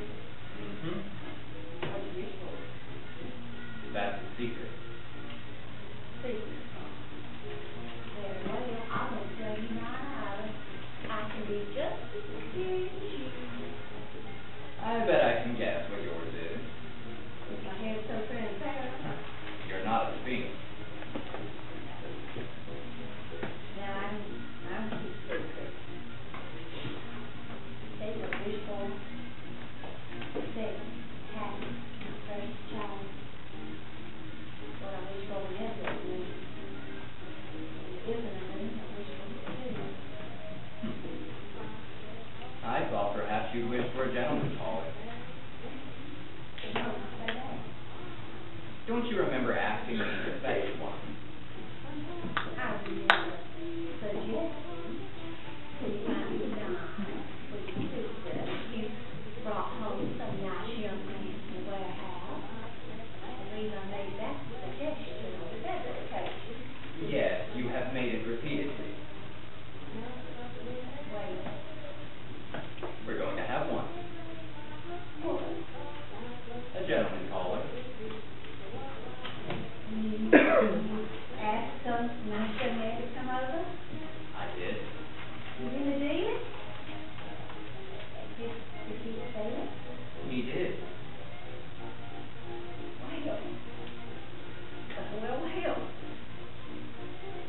Mm-hmm. what's useful. That's the secret. Secret. Very well, I won't tell you mine. I can be just as secure as you. I bet I can guess what yours is. With my hair so transparent. You're not a sphinx. Now I'm too secret. Take a wishful, safe, happy, precious child. What I wish for whenever it is. Isn't a moon, I wish for it too. I thought perhaps you'd wish for a gentleman's holiday. No, not say that. Don't you remember asking me to fetch one? I remember suggesting to find you dime with your sister. You brought home some nice young man from the warehouse. I believe I made that suggestion on several occasions. Yes, you have made it repeatedly. Wait, We're going to have one. what? A gentleman caller. You asked some nice young man to come over? I did. You gonna do it? Did he say it? He did. Well.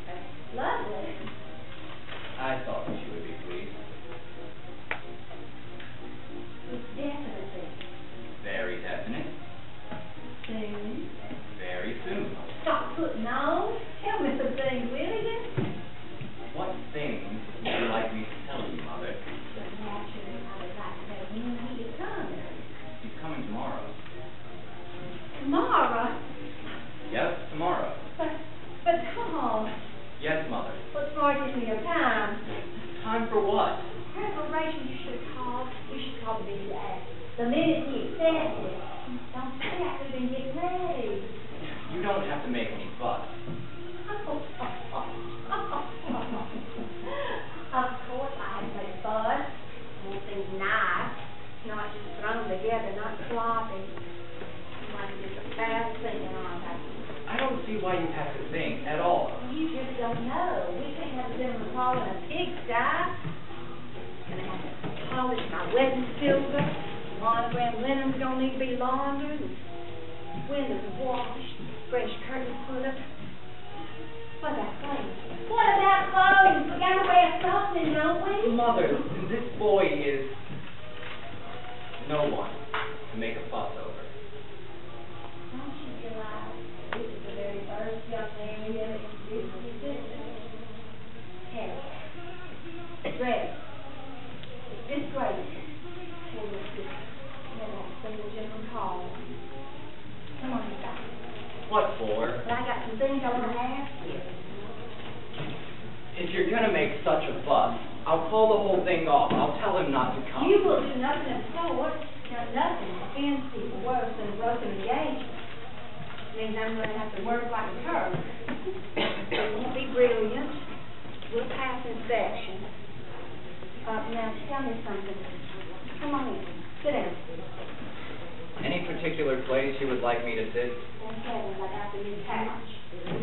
That's lovely. I thought that you would be pleased. It's definitely Very definite. soon. Very soon. Stop putting on. Tell me some things, will you? What things would you like me to tell you, Mother? But naturally, I would like to know when he is coming. He's coming tomorrow. Tomorrow? Yes, tomorrow. But Tom, Yes, Mother. what's more, gives me your time. Time for what? Preparation, you should have called. You should call me back. The minute he accepts it. Don't say I've been getting ready. You don't have to make any fuss. Of course I have to make fun. Want things nice, not just thrown together, not sloppy. Like it's a fast thing on that. I don't see why you have to think at all. You just don't know. We can't have a gentleman call in a pigsty. Gonna have to polish my wedding silver. Monogram linen's gonna need to be laundered. Windows washed. Fresh curtains put up. What about clothes? What about clothes? We gotta wear something, don't we? Mother, this boy is no one to make a fuss over. Don't you realize this is the very first young man we ever introduced you to? Harry. make such a fuss, I'll call the whole thing off. I'll tell him not to come. You will do nothing of the sort. Now, nothing offends people worse than a broken engagement. Means I'm going to have to work like a Turk. It won't be brilliant. We'll pass inspection. Now, tell me something. Come on in. Sit down. Any particular place you would like me to sit? That's Kevin's. I got the new couch.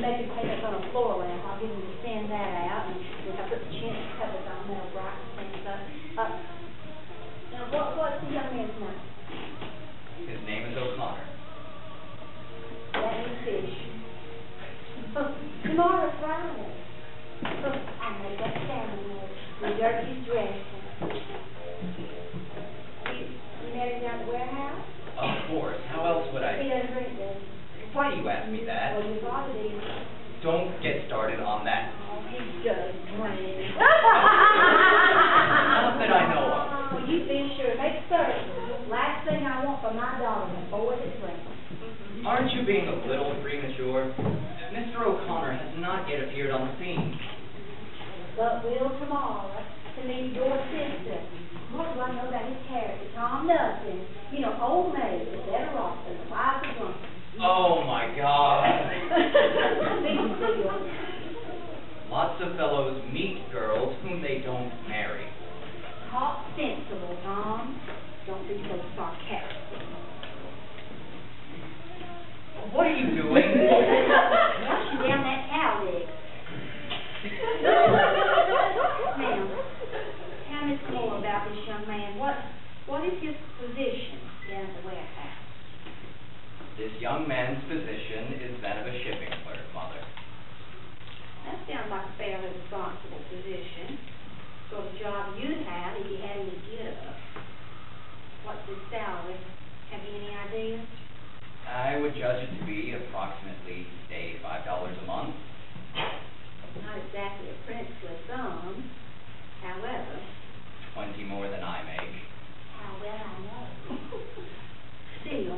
Maybe put it on a floor lamp. I'll get him to send that out. And if I put the chintz covers on, that'll brighten things up. Now, what's the young man's name? His name is O'Connor. Let me fish. Tomorrow's Friday. I made that salmon roll. The dirtiest dressing. You met him down at the warehouse? Of course. How else would He I? doesn't drink, does he? Why do you ask me that? Well, your father did. Don't get started on that. Oh, he does drink. Not that I know of. Oh, you be sure. Make certain. Last thing I want for my daughter before the drink. Aren't you being a little premature? Mr. O'Connor has not yet appeared on the scene. But will tomorrow to meet your sister. What do I know about his character? Tom nothing. You know, old maid is better off than the wife of drunk. Oh my God. Be still. Lots of fellows meet girls whom they don't marry. Talk sensible, Tom. Don't be so sarcastic. What are you doing? Well, she's down that cow leg. Now, tell me some more about this young man. What is his position down at the warehouse? This young man's position is that of a shipping clerk, Mother. That sounds like a fairly responsible position. Sort of job you'd have if you had any get up. What's his salary? Have you any idea? I would judge it to be approximately $85 a month. Not exactly a princely sum. However, 20 more than I make. how well I know. Still,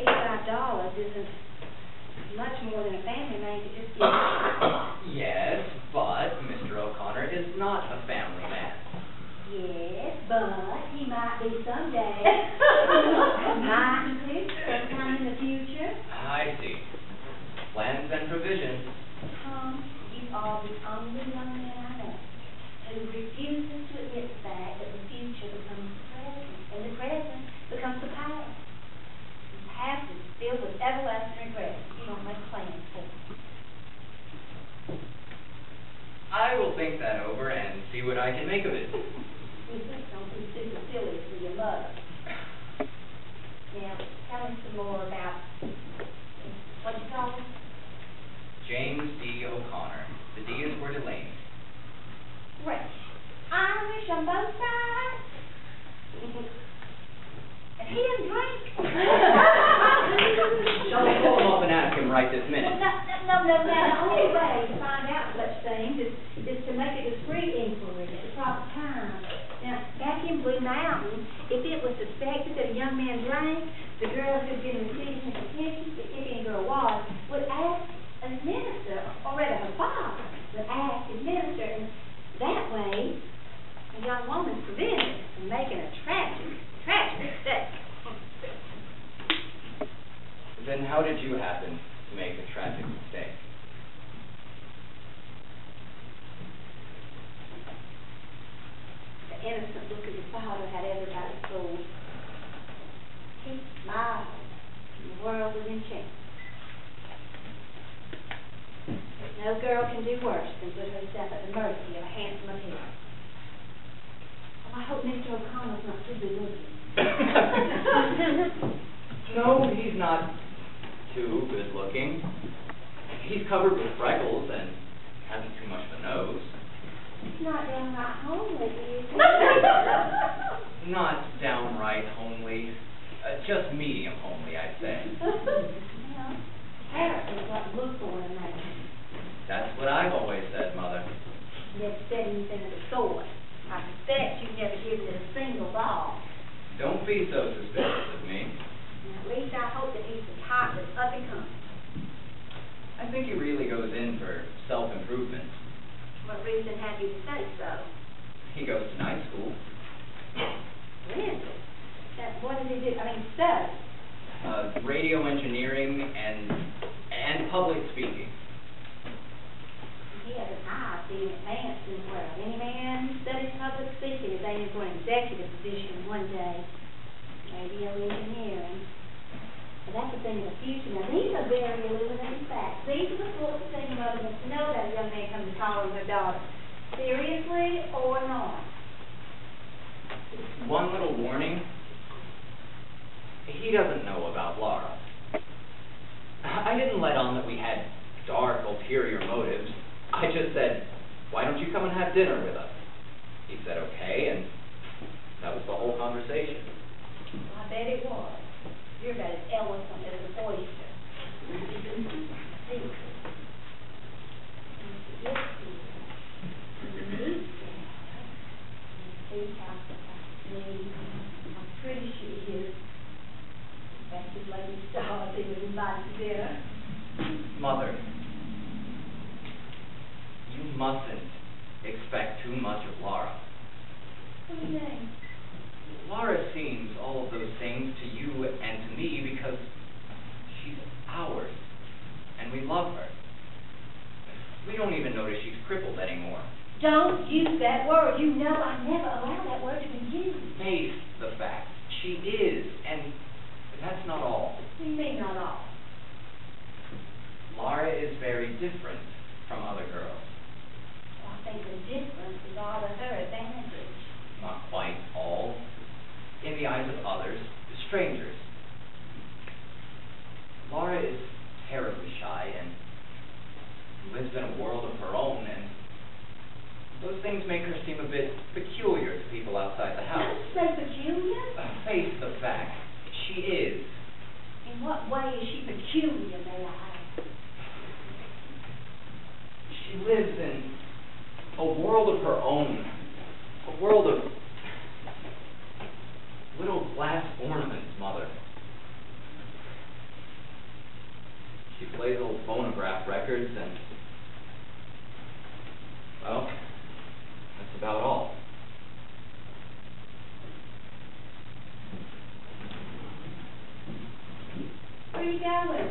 $85 isn't much more than a family man could just get. Yes, but Mr. O'Connor is not a family man. Yes, but he might be someday. Might be sometime in the future. I see. Plans and provisions. Tom, you are the only young man I know who refuses to admit the fact that the future becomes the present, and the present becomes the past. The past is filled with everlasting regrets if you don't make plans for it. I will think that over and see what I can make of it. Don't be super silly for your mother. Now, tell me some more about what you call him? James D. O'Connor. The D's were delayed. Fresh. Irish on both sides. And he didn't drink. Shall I call him up and ask him right this minute? No. The only way to find out such things is to make a discreet inquiry at the proper time. Now, back in Blue Mountain, if it was suspected that a young man drank, the girl who'd been receiving his attention, if any girl was, would ask his minister, or rather her father, would ask his minister, and that way, a young woman's prevented from making a tragic mistake. Then how did you happen to make a tragic mistake? The innocent look of your father had everybody fooled. He smiled, and the world was enchanted. No girl can do worse than put herself at the mercy of a handsome appearance. Oh, I hope Mr. O'Connor's not too good looking. No, he's not too good looking. He's covered with freckles and hasn't too much of a nose. He's not downright homely, is he? Not downright homely. Just medium homely, I'd say. Well, character is what you look for in a man. That's what I've always said, Mother. Never said anything of the sort. I suspect you've never given it a single thought. Don't be so suspicious of me. At least I hope that he's the type that's up and coming. I think he really goes in for self-improvement. What reason have you to say so? He goes to night school. Really? What does he do? I mean, study. Radio engineering and public speaking. He has an eye being advanced in the world. Any man who studies public speaking is aiming for an executive position one day. Radio engineering. But that's a thing of the future. Now, these are very illuminating facts. These are the sorts of things a mother wants to know about a young man coming to call on her daughter. Seriously or not? One little warning. He doesn't know about Laura. I didn't let on that we had dark, ulterior motives. I just said, why don't you come and have dinner with us? He said, okay, and that was the whole conversation. I bet it was. You're about as eloquent as an oyster. See how pretty she is. That's his lady star. He was invited to dinner. Mother, you mustn't expect too much of Laura. What do you mean? Laura seems all of those things to you and to me because she's ours, and we love her. We don't even notice she's crippled anymore. Don't use that word. You know I never allow that word to be used. Face the facts. She is, and that's not all. What do you mean, not all? Laura is very different from other girls. Well, I think the difference is all to her advantage. Not quite all. In the eyes of others, strangers. Laura is terribly shy and lives in a world of her own, and those things make her seem a bit peculiar to people outside the house. Say peculiar? Face the fact, she is. In what way is she peculiar, may I ask? She lives in a world of her own, a world of little glass ornaments, Mother. She plays old phonograph records and, well, that's about all. Where are you going?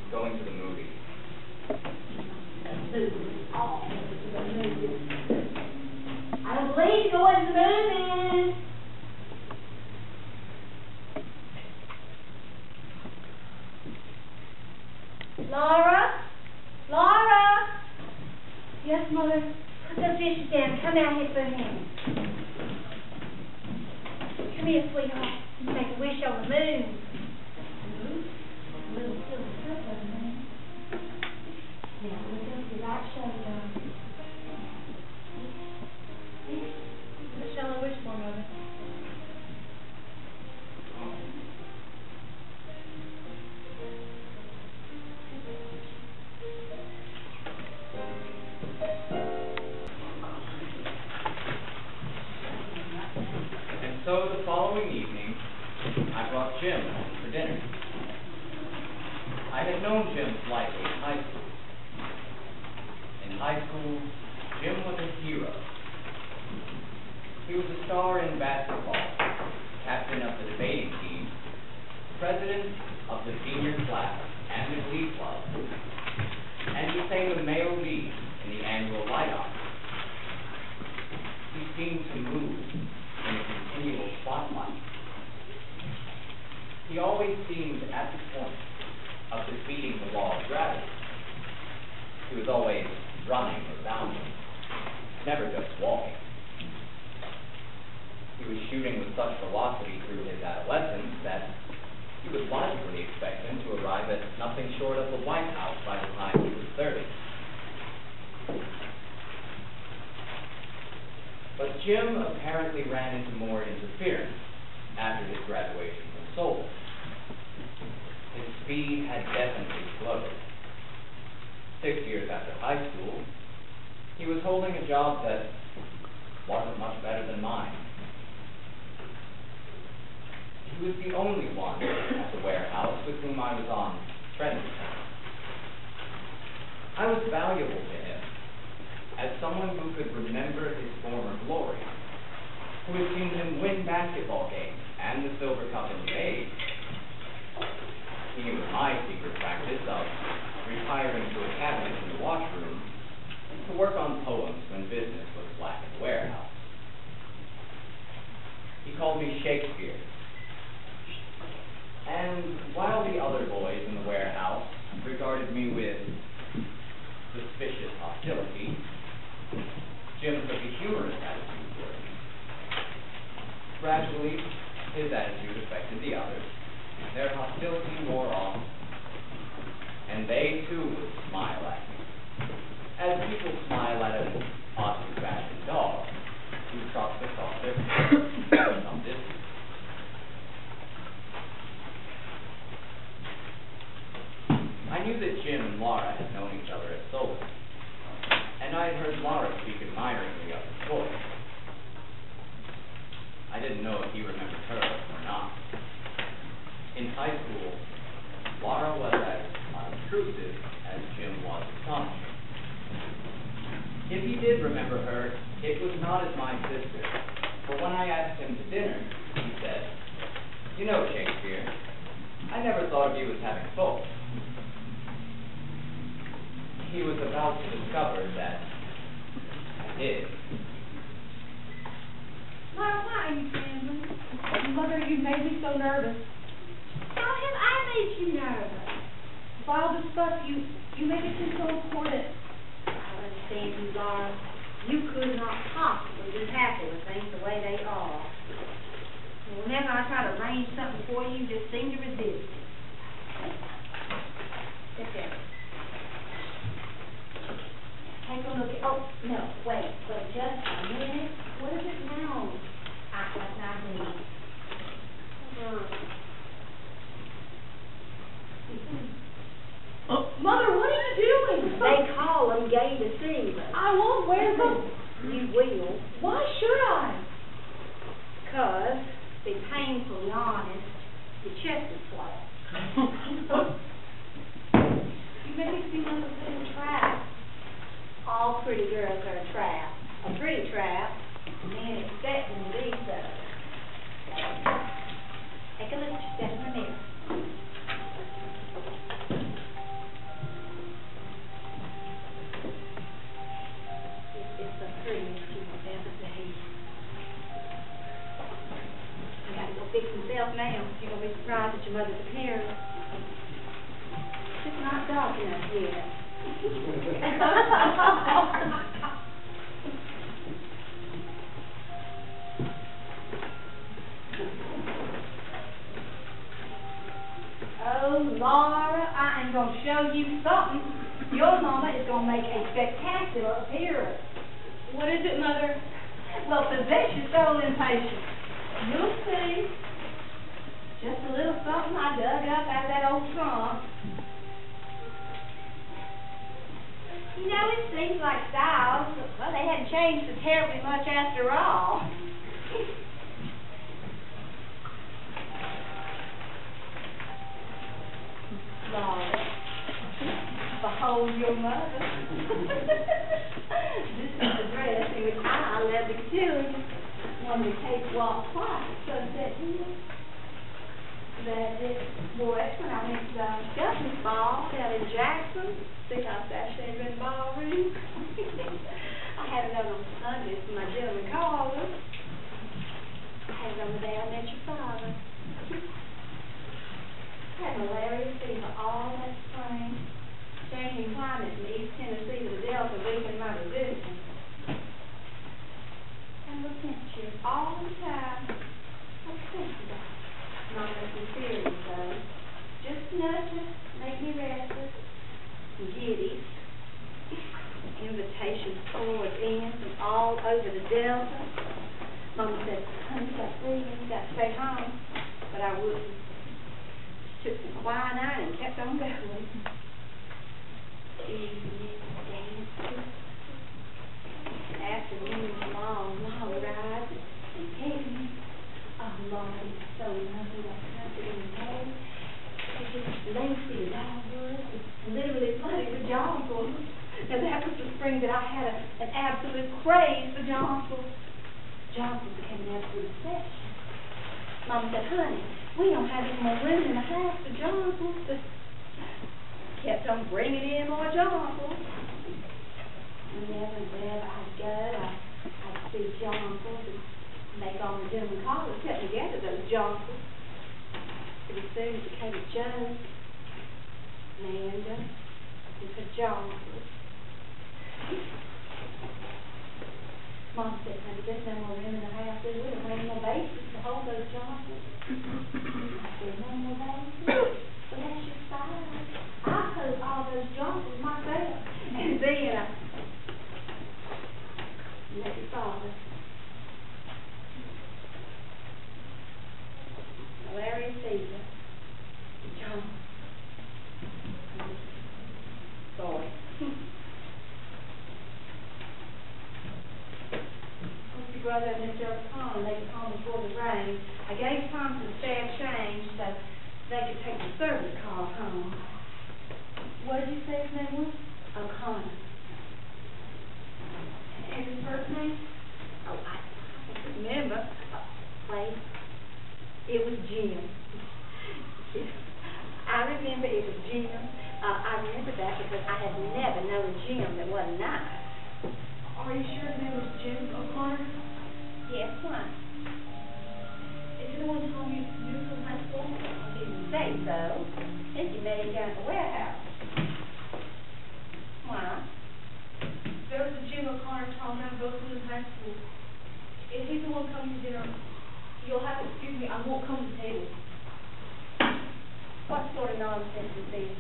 Going to the movies. Oh, to the movies. I don't believe you're going to the movies. Laura? Laura? Yes, Mother? Put those dishes down. Come out here for a minute. Come here, sweetheart. You make a wish on the moon. A little silver cup on the moon. Now, look up your right shoulder. What shall I wish for, Mother? And so the following evening, I brought Jim home for dinner. I had known Jim slightly in high school. In high school, Jim was a hero. He was a star in basketball, captain of the debating team, president of the senior class and the glee club, and he sang the male lead in the annual light-off. He seemed to move in a continual spotlight. He always seemed at the point of defeating the law of gravity. He was always running or bounding, never just walking. He was shooting with such velocity through his adolescence that he was logically expected to arrive at nothing short of the White House by the time he was 30. But Jim apparently ran into more interference after his graduation from Seoul. His speed had definitely slowed. 6 years after high school, he was holding a job that wasn't much better than mine. He was the only one at the warehouse with whom I was on friendly terms. I was valuable to him, as someone who could remember his former glory, who had seen him win basketball games and the Silver Cup in spades. He knew my secret practice of retiring to a cabinet in the washroom to work on poems when business was slack in the warehouse. He called me Shakespeare. And while the other boys in the warehouse regarded me with suspicious hostility, Jim took a humorous attitude toward me. Gradually, his attitude affected the others. Their hostility wore off, and they too would smile at me, as people smile at an oddly fashioned dog who trots across their path from some distance. I knew that Jim and Laura had known each other at Solon, and I had heard Laura speak admiringly of his voice. I didn't know if he remembered her or not. In high school, Laura was as unobtrusive as Jim was astonishing. If he did remember her, it was not as my sister, for when I asked him to dinner, he said, "You know, Shakespeare, I never thought of you as having faults." He was about to discover that I did. Laura, why are you trembling? Mother, you made me so nervous. How have I made you nervous? By all this fuss, you make it seem so important. I understand you, Laura. You could not possibly be happy with things the way they are. And whenever I try to arrange something for you, you just seem to resist it. Sit there. Take a look at, oh, no, wait just a minute. What is it now? Act like not me. Mother, what are you doing? They call them gay deceivers. I won't wear them. You will. Why should I? 'Cause, to be painfully honest, your chest is flat. You make me seem like a little trap. All pretty girls are a trap. A pretty trap. Men expect them to be so. Take a look at yourself in the mirror. It's the prettiest you've ever seen. You gotta go fix himself now. You're gonna be surprised at your mother's appearance. It's just not dark enough yet. Oh, Laura, I am going to show you something. Your mama is going to make a spectacular appearance. What is it, Mother? Well, possess your soul in patience. You'll see. Just a little something I dug up out of that old trunk. You know, it seems like styles, well, they hadn't changed so terribly much after all. Laura, behold your mother. This is the dress in which I led the cotillion when we take walk twice at Sunset Hill. That it wore it when I went to the Governors Ball down in Jackson. See how sashayed in the ballroom? I had it on Sundays for my gentleman callers. I had it on the day I met your father. I had malaria fever all that spring, changing climate from East Tennessee to the Delta, weakening my resistance. And the temperature all the time. What's this about? Not nothing serious though. Just enough to make me restless and giddy. Invitations poured in from all over the Delta. Mama said, "Honey, you got to leave, you got to stay home." But I wouldn't. Took some quinine and kept on going. Evening dances, afternoons long rides, and picnics. Oh, Lord, it was so lovely that country in the day. Lacy and dogwoods, and literally flooded with jog for us. Now, that was the spring that I had an crazed for jonquils. Jonquils became an absolute obsession. Mama said, honey, we don't have any more room in the house for jonquils. Kept on bringing in more jonquils. Whenever I'd go, I'd see jonquils and make all the gentlemen callers put together those jonquils. Pretty soon it became a joke. Amanda with her jonquils. Mom said, honey, there's no more room in the house. We don't have any more bases to hold those jonquils. I said, no more bases? Well, that's just fine. I'll hold all those jonquils myself. And then let your father. Larry Caesar. John. Sorry. Your brother and Mr. O'Connor, they could home before the rain. I gave Tom some spare change so they could take the service car home. What did you say his name was? O'Connor. And his first name? Oh, I don't remember. Wait. It was Jim. Yes. I remember it was Jim. I remember that because I had never known a Jim that wasn't nice. Are you sure his name was Jim O'Connor? Yes, why? Is he the one Tom you knew from high school? I didn't say so. I think you met him down at the warehouse. Why? There was a Jim O'Connor, Tom and I both went in high school. If he's the one coming to dinner, you'll have to excuse me, I won't come to the table. What sort of nonsense is this?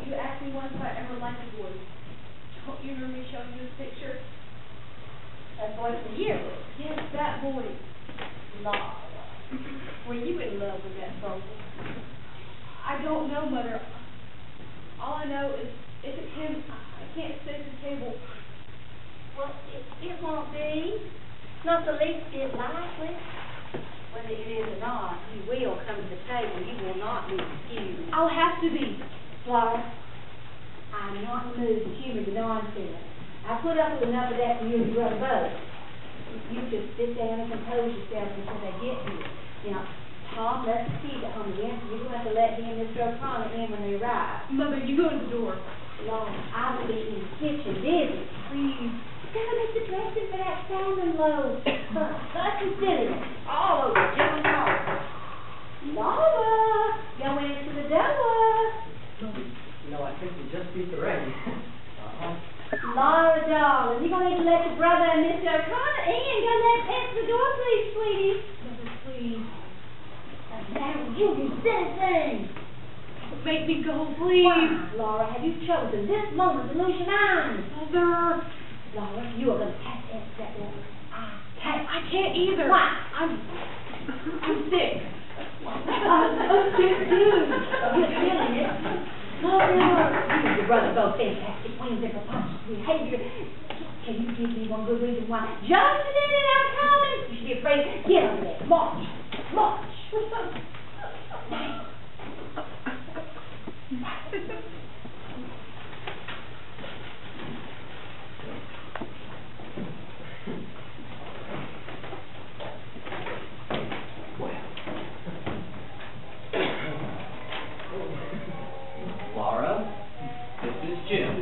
You asked me once if I ever liked a boy. Don't you remember me showing you this picture? That boy from the yearbook. Yes, that boy. Laura. Were you in love with that boy? I don't know, Mother. All I know is if it's him, I can't sit at the table. Well, it won't be. Not the least bit likely. Whether it is or not, you will come to the table. You will not be excused. I'll have to be. Laura, I'm not in the mood to humor the nonsense. I put up with enough of that for you and your brother both. You just sit down and compose yourself until they get here. Now, Tom left the keys at home again, so you're going to have to let him and Mr. O'Connor in when they arrive. Mother, you go to the door. Laura, I will be in the kitchen busy. Please. Don't make the dressing for that salmon loaf. Such and silliness. All over Jim and Laura. Laura, go into the door. No, I think we just beat the rain. Laura, darling, you're going to need to let your brother and Mr. O'Connor in. Go let answer the door, please, sweetie. Mother, please. Now, you silly thing. Make me go, please. Why, Laura, have you chosen this moment to lose your mind? Mother. Laura, you are going to have to answer that door. I can't either. Why? I'm sick. I'm sick too. You're feeling it. Laura, you and your brother both fantastic queens and preposterous behavior. Can you give me one good reason why? Just a minute, I'm coming. You should be afraid. Get over there. March. March. Laura, this is Jim.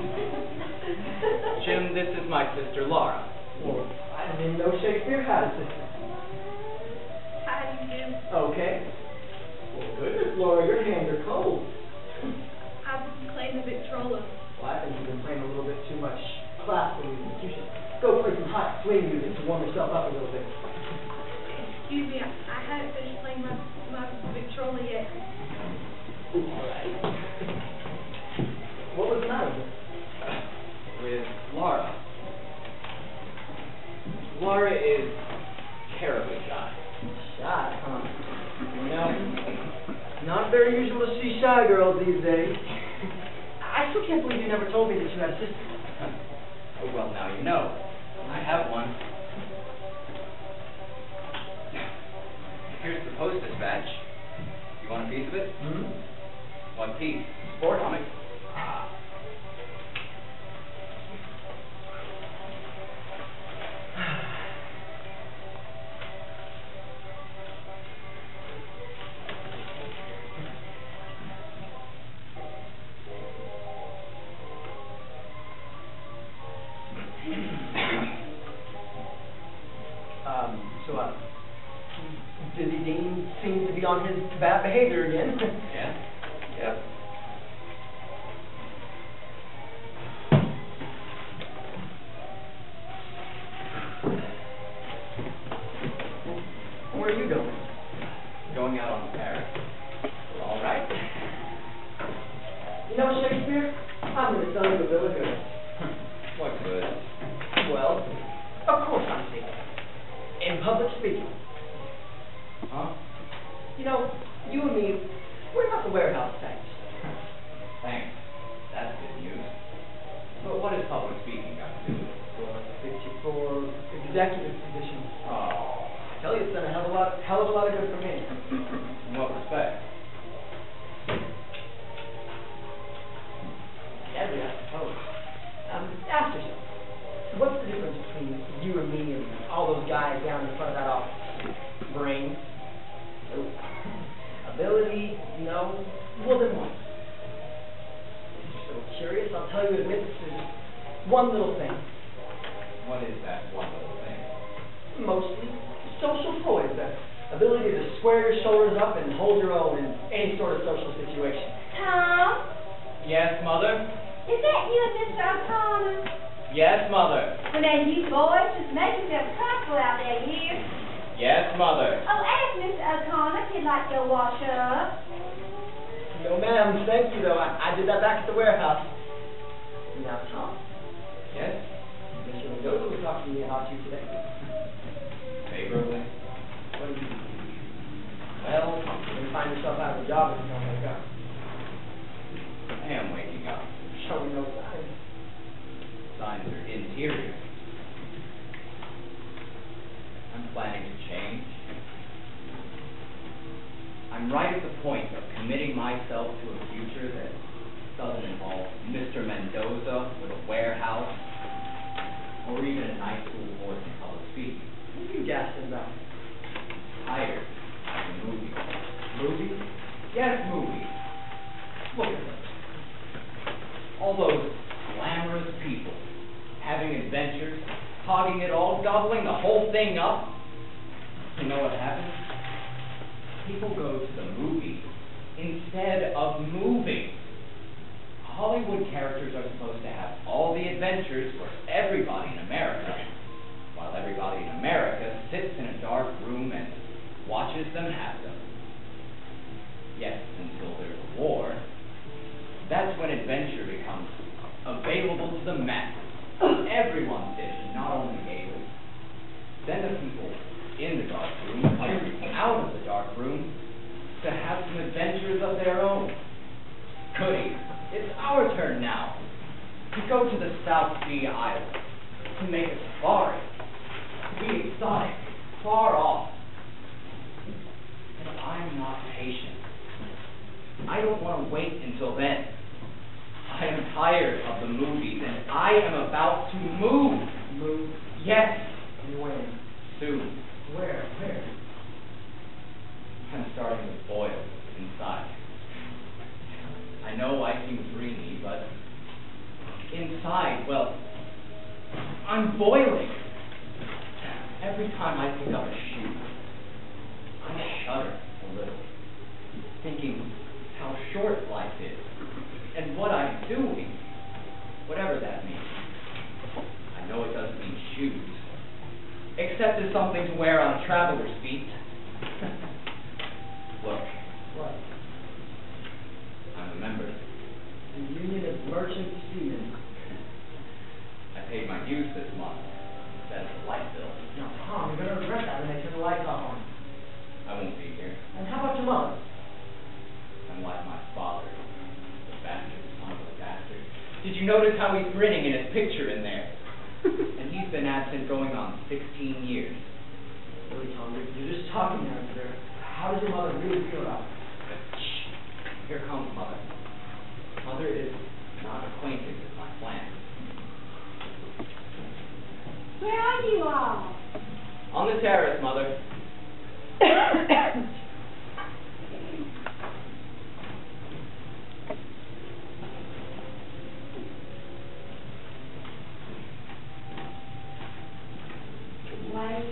Jim, this is my sister Laura. Well, I didn't even know Shakespeare had a sister. How do you do? Okay. Well, goodness, Laura, your hands are cold. I've been playing the Victrola. Well, I think you've been playing a little bit too much classical music. You should go play some hot swing music to warm yourself up a little bit. Excuse me, I haven't finished playing my Victrola yet. All right. What was the matter with With Laura. Laura is terribly shy. Shy, huh? You know, not very usual to see shy girls these days. I still can't believe you never told me that you had a sister. Oh, well, now you know. I have one. Here's the post dispatch. You want a piece of it? Hmm? What piece? Sport comic. So, Dizzy Dean seems to be on his bad behavior again. Yeah? Yep. Where are you going? Going out on the terrace. We're all right. You know, Shakespeare, I'm going to tell you a bill of goods. What good? Well, of course I'm speaking. In public speaking. Huh? You know, you and me, we're not the warehouse types. Thanks. That's good news. But what has public speaking got to do with it? Well, it's for executive position. Oh. I tell you, it's done a hell of a lot of good for me. In what respect? Every, I suppose. Ask yourself, what's the difference between you and me and all those guys down in front of that office? Brain? Nope. Ability? No. Well, then what? If you're so curious, I'll tell you admit there's one little thing. What is that one little thing? Mostly social poise, the ability to square your shoulders up and hold your own in any sort of social situation. Tom, Yes, Mother? is that you and Mr. O'Connor? Yes, Mother. Well, then you boys just make yourself comfortable out there, you hear? Yes, Mother. Oh, ask Mr. O'Connor if he'd like to go wash up. No, ma'am, thank you, though. I did that back at the warehouse. Now, Tom, Yes? Mr. Mendoza was talking to me about you today. Favorably? What do you do? Well, you're going to find yourself out of a job if you don't wake up. I am waking up. Showing no signs. Signs are interior. I'm planning to change. I'm right at the point of committing myself to a future that doesn't involve Mr. Mendoza with a warehouse or even a night school course in public speaking. What are you gasping about? Tired of the movies. Movies? Yes, movies. Look at them. All those glamorous people having adventures, hogging it all, gobbling the whole thing up. You know what happens? People go to the movies instead of moving. Hollywood characters are supposed to have all the adventures for everybody in America, while everybody in America sits in a dark room and watches them have them. Yes, until there's a war. That's when adventure becomes available to the masses. Everyone's dish, not only able. Then the people in the dark room come out of the dark room to have some adventures of their own. Goody, it's our turn now to go to the South Sea Islands, to make a safari, to be exotic, far off. But I'm not patient. I don't want to wait until then. I am tired of the movies, and I am about to move. Move? Yes, And when? soon. Where? Where? I'm starting to boil inside. I know I seem dreamy, but inside, well, I'm boiling. Every time I pick up a shoe, I shudder a little, thinking how short life is, and what I'm doing, whatever that means. I know it doesn't mean shoes, except as something to wear on traveler's feet. Look, What? I'm a member. The Union of Merchant Seamen. I paid my dues this month, instead of the light bill. Now, Tom, you're going to regret that when they turn the lights off on you. I won't be here. And how about your mother? I'm like my father, the bastard son of a bastard. Did you notice how he's grinning in his picture in there? And he's been absent going on 16 years. Really, Tom, you're just talking now, sir. How does your mother really feel about it? Shh. Here comes Mother. Mother is not acquainted with my plans. Where are you all? On the terrace, Mother. Wait.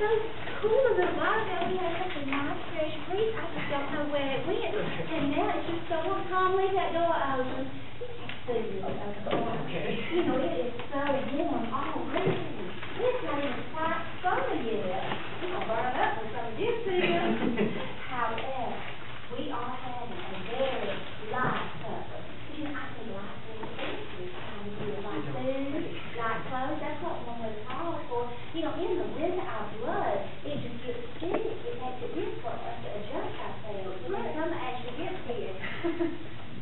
so cool a little while ago. We had such a nice, fresh breeze. I just don't know where it went. And now it's just so calm. Leave that door open. Okay. You know, it is so warm already. It's not even quite summer yet. It's going to burn up when summer gets here. However, we are having a very light supper. You know, I think light food is kind of good. Light food, light clothes, that's what one was called for. You know, in the winter, our blood, it just gets sick. It makes it difficult for us to adjust ourselves. When the summer actually gets here,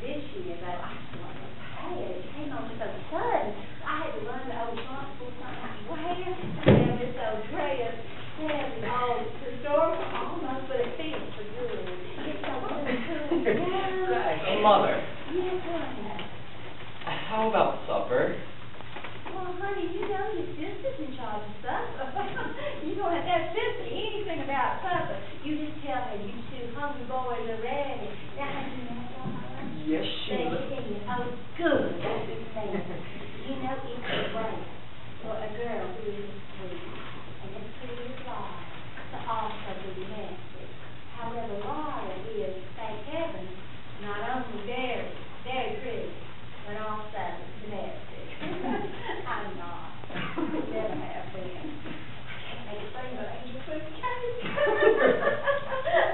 this year, though, I just wasn't prepared. It came on just so sudden. I had to run to Old Trump for something I could wear. And have this old dress. Have it all historical almost, but it feels so good. It's so really cool. Yeah. Mother, Yes, honey. how about supper? Well, honey, you know your sister's in charge of supper. You don't have to ask sister anything about supper. You just tell her you two hungry boys are ready. Now, honey, you know what? Yes, Sheila. Oh, good. You know, it's a right for a girl who is sweet and as pretty as Laura to also be domestic. However, Laura is, thank heaven, not only very, very pretty, but also domestic. I'm not. Never have been. I can't make a thing but angel food cake.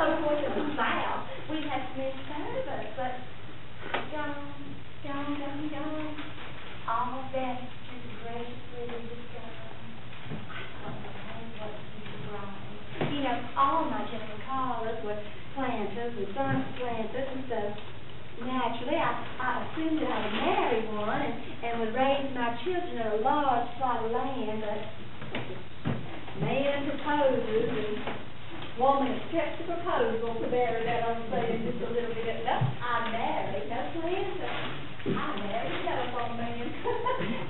Of course, it's loud. We have many servants, but John. All that is graciously discovered. I don't know what you brought. You know, all my general callers were planters and sons of planters, and so naturally I assumed that I would marry one and would raise my children on a large plot of land, but man proposes and woman accepts the proposal to bear that on saying just a little bit. No, I married, no planter. I married a telephone man.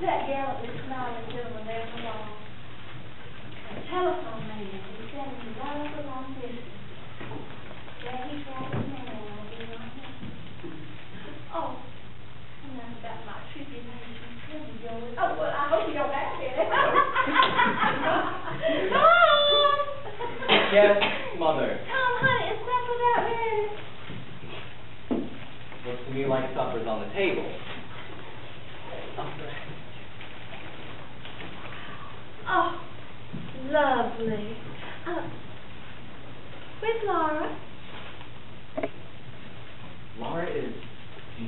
That gallantly smiling gentleman there in the wall. A telephone man who sat in the love of long distance. Where he travels now, I'll be right here. Oh, enough about my tribulation. Let me go with. Oh, well, I hope you don't back it. Tom! Yes, Mother. Tom, honey, is supper about ready? Looks to me like supper's on the table. Oh, lovely. Where's Laura? Laura is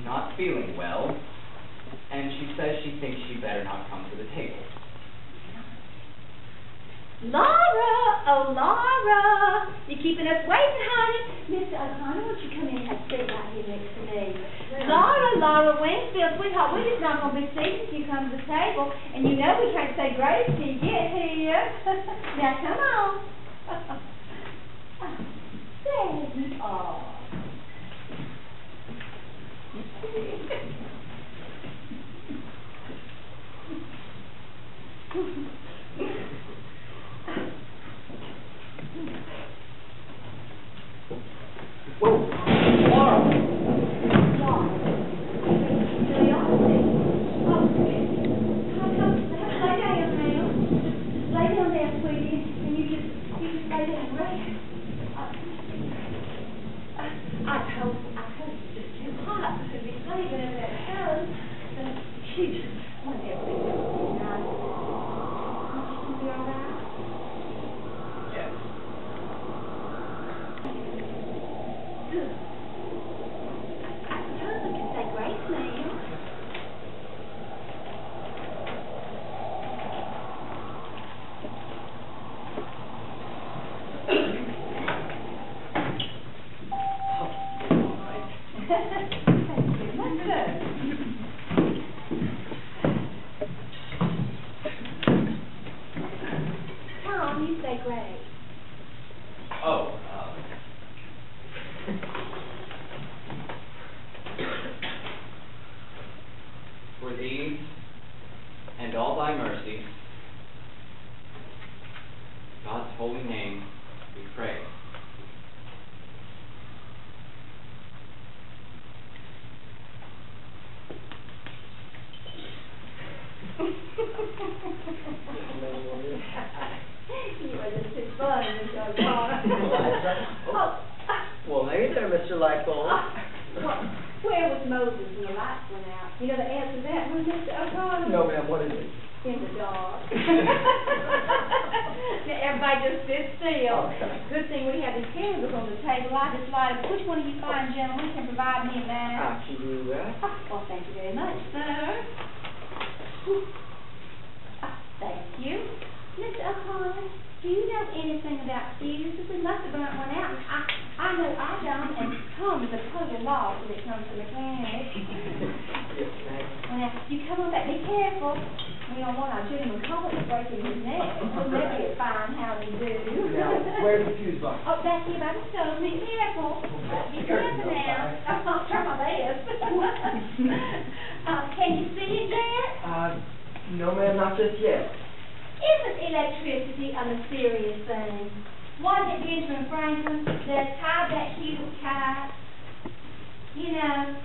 not feeling well, and she says she thinks she better not come to the table. Laura! Oh, Laura! You're keeping us waiting, honey. Mr. O'Connor, won't you come in and have a seat right here next to me? Laura Winsfield, sweetheart, we're just not going to be seated if you come to the table. And you know we can't say grace till you get here. Now, come on. There you are. Whoa, Laura! Tom, you say grace. Oh, for thee and all thy mercies, God's holy name, we pray. You are just too funny. What is it? In the dark. Now, everybody just sit still. Okay. Good thing we have these candles on the table. I just light them. Which one of you fine gentlemen can provide me a match? I can do that. Well, thank you very much, sir. Thank you. Mr. O'Connor, do you know anything about fuses? We must have burnt one out. I know I don't, and Tom is a total loss when it comes to mechanics. Yes, ma'am. Well, now, you come on back. Be careful. We don't want our gentleman caller breaking his neck. Wouldn't that be a fine how you do? Now, where's the fuse box? Oh, back here by the stove. Be careful. Be careful now. I'll try my best. Can you see it yet? No, ma'am, not just yet. Isn't electricity a mysterious thing? Wasn't it Benjamin Franklin that tied that cube kite? You know,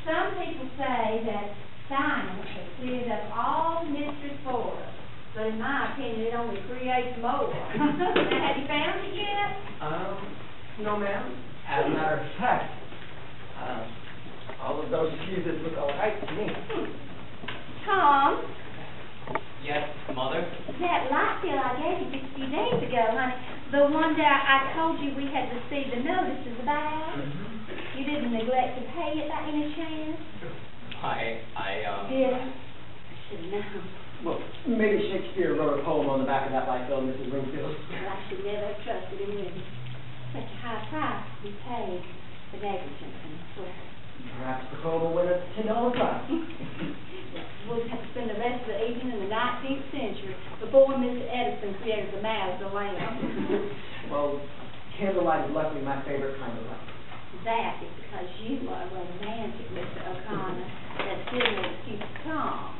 some people say that science has cleared up all the mysteries for us, but in my opinion, it only creates more. Now, have you found it yet? No, ma'am. As a matter of fact, all of those fuses look all right to me. Tom? Yes, Mother? That light bill I gave you just a few days ago, honey, the one that I told you we had received the notices about, you didn't neglect to pay it by any chance? Did I? Should know. Well, maybe Shakespeare wrote a poem on the back of that light bill, Mrs. Wingfield. Well, I should never have trusted him with it. Such a high price to be paid for negligence and swear. Perhaps the poem will win a $10 prize. We'll have to spend the rest of the evening in the 19th century before Mr. Edison created the Mazda lamp. Well, candlelight is luckily my favorite kind of light. That is because you are romantic, Mr. O'Connor. That's still no excuse for Tom.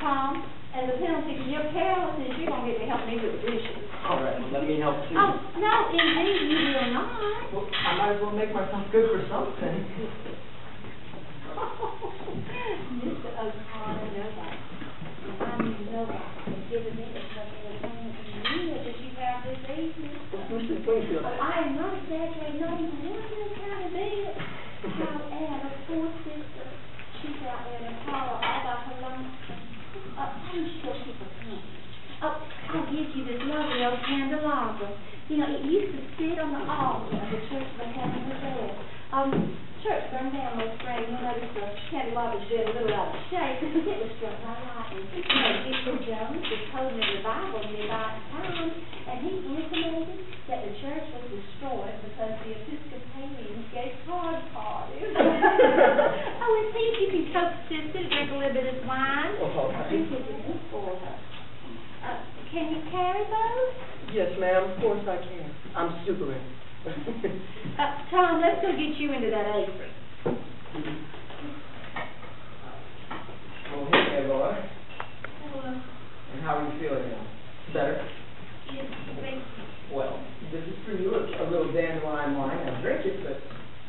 Tom, as a penalty for your carelessness, you're going to get to help me with the dishes. All right, well, let me help too. Oh, no, indeed, you will not. Well, I might as well make myself good for something. Mr. O'Connor, nobody. I mean, nobody has given me as much entertainment as you that you have this evening. Mrs. Wingfield. Oh, I am not exaggerating, not even one little tiny bit. However, poor sister, she's out there in the parlor all by her lonesome. Why don't you go keep her company? Oh, I'll give you this lovely old candelabra. You know, it used to sit on the altar of the Church of the Heavenly Dead. Church burned down this spring. You notice the candelabra's been a little out of shape. It was struck by lightning. You know, Dr. Jones was holding a revival nearby at the time, and he intimated that the church was destroyed because the Episcopalians gave card parties. Oh, and see if you can coax sister to drink a little bit of this wine. Oh, I think it's enough for her. Can you carry those? Yes, ma'am, of course I can. I'm Superman. Tom, let's go get you into that apron. Oh, hey there, Laura. Hello. And how are you feeling now? Better? Yes, thank you. Well, this is for you, a little dandelion wine. Now drink it, but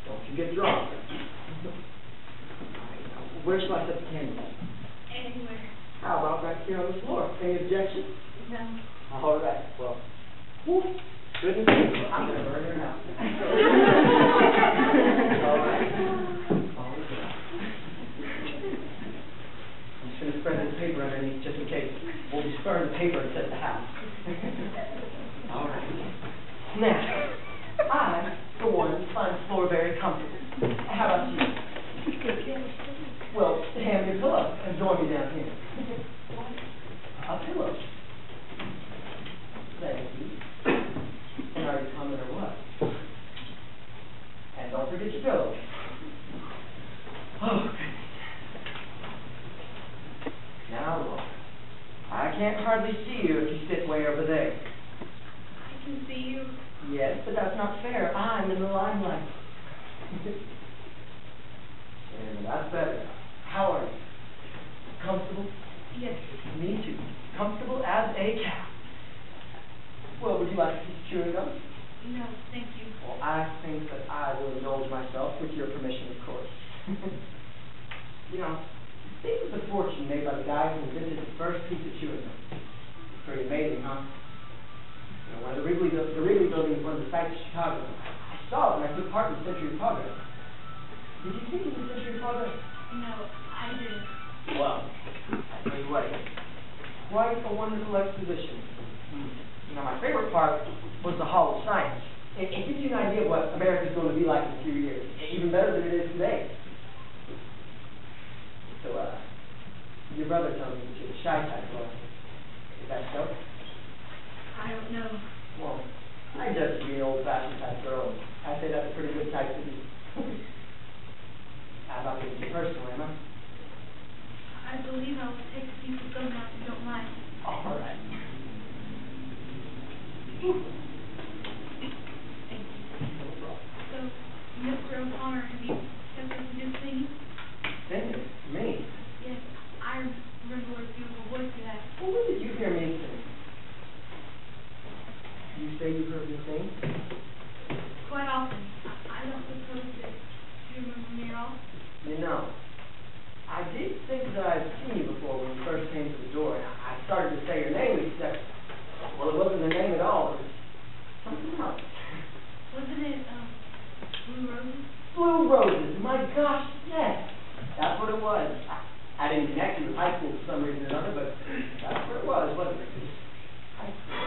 don't you get drunk. Where shall I set the candle? Anywhere. How about right here on the floor? Any objections? No. All right, well, goodness me, I'm going to burn your house. All right. I'm just going to spread this paper underneath just in case. We'll just burn the paper and set the house. All right. Now, I, for one, find the floor very comfortable. How about you? Well, hand me a pillow and join me down here. A pillow. Thank you. And are you coming or what? And don't forget your pillow. Oh, goodness. Now, look. I can't hardly see you if you sit way over there. I can see you. Yes, but that's not fair. I'm in the limelight. And that's better. How are you? Comfortable? Yes. Me too. Comfortable as a cat. Well, would you like a piece of chewing gum? No, thank you. Well, I think that I will indulge myself, with your permission, of course. You know, think of the fortune made by the guy who invented the first piece of chewing gum. Pretty amazing, huh? You know, when the Wrigley Building is one of the sights of Chicago. I saw it when I took part in the Century of Progress. Did you think of the Century of Progress? No, I didn't. Well, quite a wonderful exposition. Now, my favorite part was the Hall of Science. It gives you an idea of what America's going to be like in a few years, even better than it is today. So, your brother told me that you're the shy type, boy. Is that so? I don't know. Well, I judge you being an old-fashioned type girl. I'd say that's a pretty good type to be. How about being personal, Emma? I believe I will take a piece of gum now if you don't mind. All right. So, Mr. O'Connor, have you kept up with your singing? Singing? Me? Yes, I remember what a beautiful voice you had. Well, when did you hear me sing? You say you heard me sing? Quite often. I don't suppose that you remember me at all? You know, I did think that I'd seen you before when you first came to the door, and I started to say your name, except, well, it wasn't a name at all. It was something else. Wasn't it, Blue Roses? Blue Roses, my gosh, yes. That's what it was. I didn't connect you with high school for some reason or another, but that's what it was, wasn't it? High school.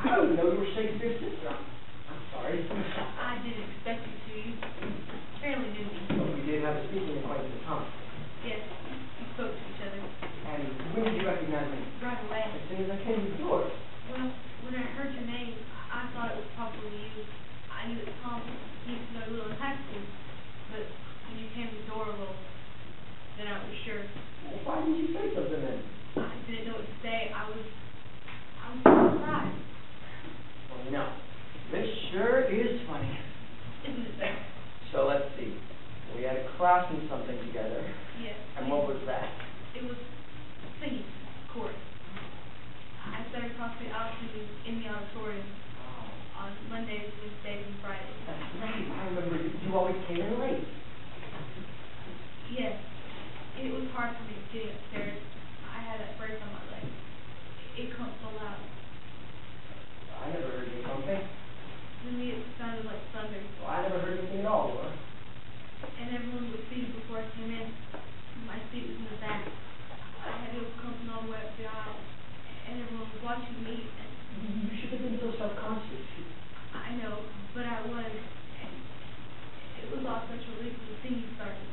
I didn't know you were Shakespeare's sister. I'm sorry. I didn't expect you to. You fairly knew me. Well, we did have a speaking acquaintance, huh? Yes, we spoke to each other And when did you recognize me? right away. As soon as I came to the door. Well, when I heard your name, I thought it was probably you. I knew that Tom used to know Lil in high school, but when you came to the door, well, then I was sure. Well, why didn't you say something then? I didn't know what to say. I was surprised. Well, you know, this sure is funny. Isn't it, sir? So let's see. We had a class and something together. Yes. And what was that? It was singing, chorus. I sat across the aisle from you in the auditorium on Mondays, Wednesdays, and Fridays. That's right. I remember you always came in late. Yes. It was hard for me getting upstairs. I had that brace on my leg. It clumped so loud. I never heard you thumping. To me, it sounded like thunder. Well, I never heard anything at all, Laura. And everyone was seated before I came in. My seat was in the back. I had it clumping all the way up the aisle. And everyone was watching me. And You should have been so self-conscious. I know, but I was. And it was all such a relief when the singing started.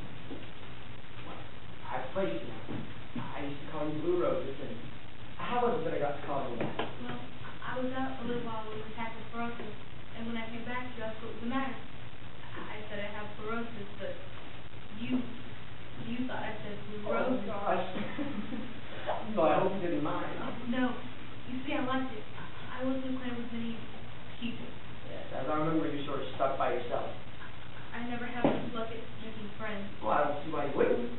I placed you. I used to call you Blue Roses, and how was it that I got to call you that? Well, I was out a little while with an attack of fluorosis, and when I came back, you asked what was the matter. I said I have fluorosis, but you thought I said Blue Roses. Oh, gosh. Well, I hope you didn't mind. No. You see, I liked it. I wasn't playing with any people. Yes, as I remember, you sort of stuck by yourself. I never had much luck at making friends. Well, I don't see why you wouldn't.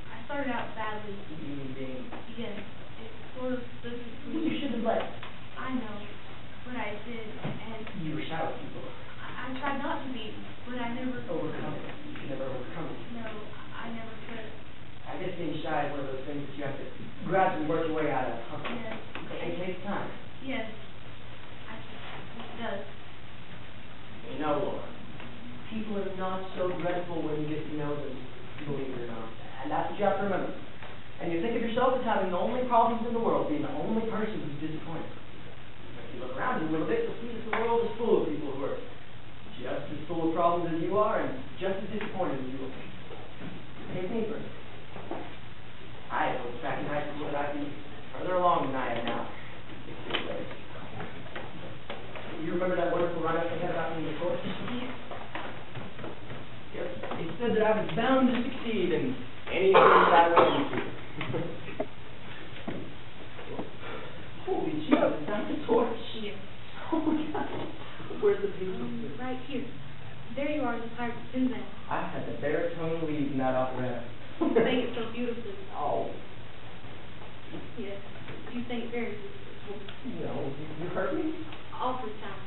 I started out badly. You mean being... Yes, it sort of stood between. Well, you shouldn't have left. I know, but I did, and You were shy with people. I tried not to be, but I never. Overcome it. You should never overcome it. No, I never could. I guess being shy is one of those things that you have to gradually work your way out of. Huh? Yes. It takes time. Yes, it does. You know, Laura, people are not so dreadful when you get to know them, believe it or not. And that's what you have to remember. And you think of yourself as having the only problems in the world, being the only person who's disappointed. But if you look around you a little bit, you'll see that the world is full of people who are just as full of problems as you are and just as disappointed as you are. Take me for instance. I hoped back in high school that I'd be further along than I am now. You remember that wonderful write-up they had about me in the course? Yes. It said that I was bound to succeed in anything that I went into. Holy Jesus, that's a torch. Yes. Oh my God. Where's the paper? Right here. There you are in the pirate Sinbad. I had the baritone lead in that operetta. You sang it so beautifully. Oh. Yes, you sang it very beautifully. No, you heard me? All three times.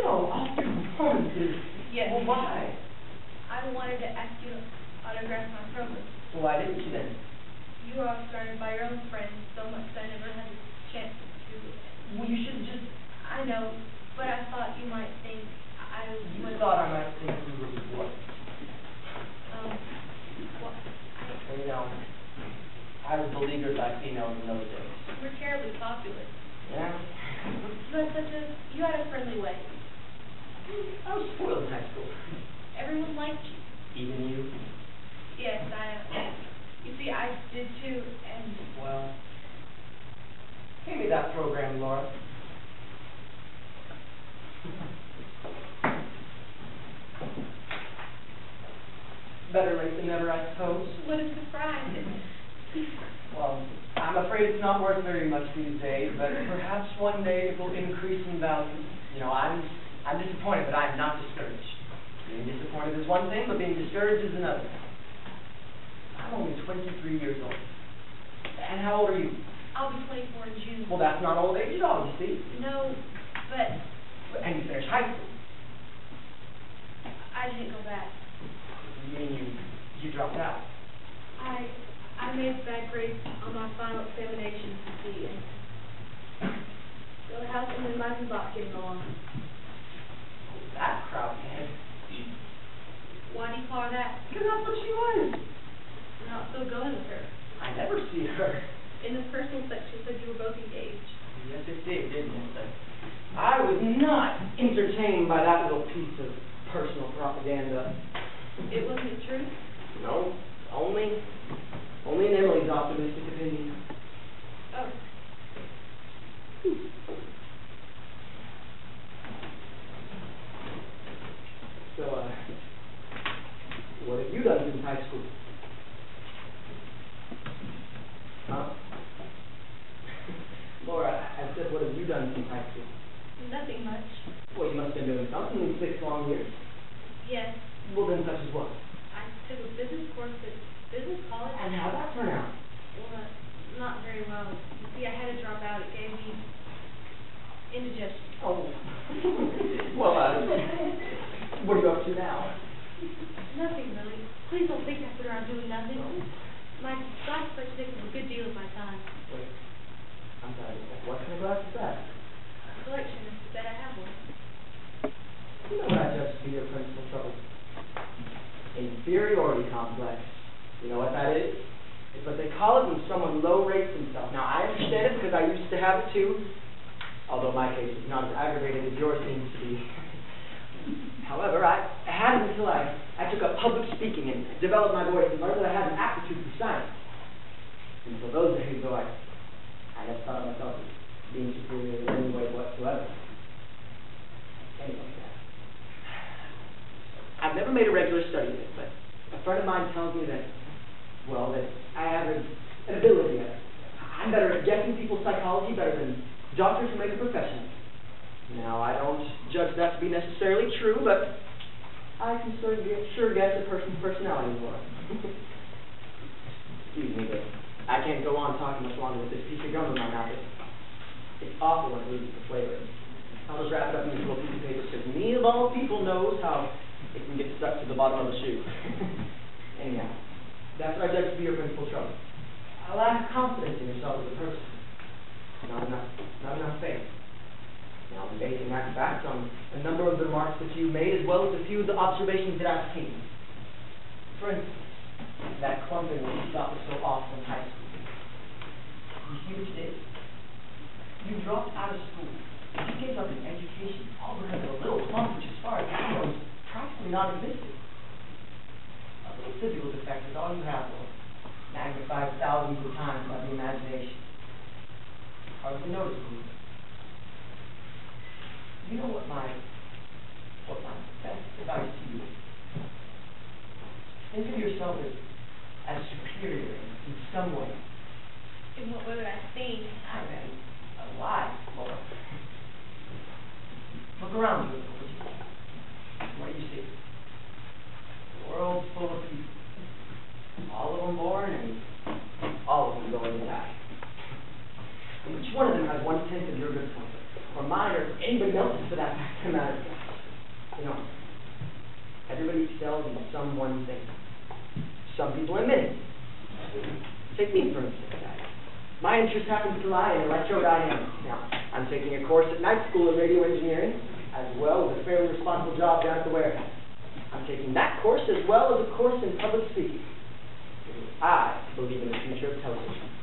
No, all your performances. Yes. Well, why? I wanted to ask you to autograph my program. Well, why didn't you then? You were autographed by your own friends so much that I never had the chance to. Well, you should have just... I know, but I thought you might think I was... You thought I might think you were what? Well, Well, you know, I I was beleaguered by females in those days. We're terribly popular. Yeah? But you had a friendly way. I was spoiled in high school. Everyone liked you. Even you? Yes, you see, I did too, and... Well, give me that program, Laura. Better late than never, I suppose. What a surprise. Well, I'm afraid it's not worth very much these days, but perhaps one day it will increase in value. You know, I'm disappointed, but I'm not discouraged. Being disappointed is one thing, but being discouraged is another. I'm only 23 years old. And how old are you? I'll be 24 in June. Well, that's not old age at all, you see. No, but And you finished high school. I didn't go back. You mean you dropped out? I made bad grades on my final examinations, you see, and so how's Emily Meisenbach getting along? That crowd head. Why do you call her that? Because that's what she was. You're not still going with her. I never see her. In the personal section said you were both engaged. Yes, it did, didn't it? I was not entertained by that little piece of personal propaganda. It wasn't the truth? No, only in Emily's optimistic opinion. Oh. So, what have you done since high school? Huh? Laura, I said, what have you done since high school? Nothing much. Well, you must have been doing something in 6 long years. Yes. Well, then such as what? I took a business course at business college. And how'd that turn out? Well, not very well. You see, I had to drop out. It gave me indigestion. Oh. Well, what are you up to now? Nothing, really. Please don't think I sit around doing nothing. My glass collection takes a good deal of my time. Wait. I'm sorry. What kind of glass is that? A collection is that I have one. You know what I judge to be your principal trouble? Inferiority complex. You know what that is? It's what they call it when someone low rates himself. Now, I understand it because I used to have it too, although my case is not as aggravated as yours seems to be. However, I had it until I took up public speaking and developed my voice and learned that I had an aptitude for science. Until those days, though, I never thought of myself as being superior in any way whatsoever. Anyway, I've never made a regular study of it, but a friend of mine tells me that, well, that I have an ability at it. I'm better at guessing people's psychology better than doctors who make a profession. Now, I don't judge that to be necessarily true, but I can sure guess a person's personality more. Excuse me, but I can't go on talking much longer with this piece of gum in my mouth. It's awful when it loses the flavor. I'll just wrap it up in this little piece of paper because me of all people knows how it can get stuck to the bottom of the shoe. Anyhow, that's what I judge to be your principal trouble. A lack of confidence in yourself as a person. Not enough faith. Now, I'm basing that fact on a number of the remarks that you made, as well as a few of the observations that I've seen. For instance, that clumping that you thought was so awesome in high school. You see what you did? You dropped out of school. You gave up an education all because of a little clump which, as far as I know, is practically non-existent. A little physical defect is all you have, though, magnified thousands of times by the imagination. Hardly noticeable. You know what my best advice to you is? Think of yourself as superior in some way. In what way would I think? I mean, alive, Laura. Look around you, would you? What do you see? A world full of people. All of them born and all of them going to die. And each one of them has 1/10 of your good point. Or mine, or anybody else's for that matter. You know, everybody excels in some one thing. Some people admit it. Take me, for instance. My interest happens to lie in electrodynamics. Now, I'm taking a course at night school in radio engineering, as well as a fairly responsible job down at the warehouse. I'm taking that course as well as a course in public speaking. I believe in the future of television.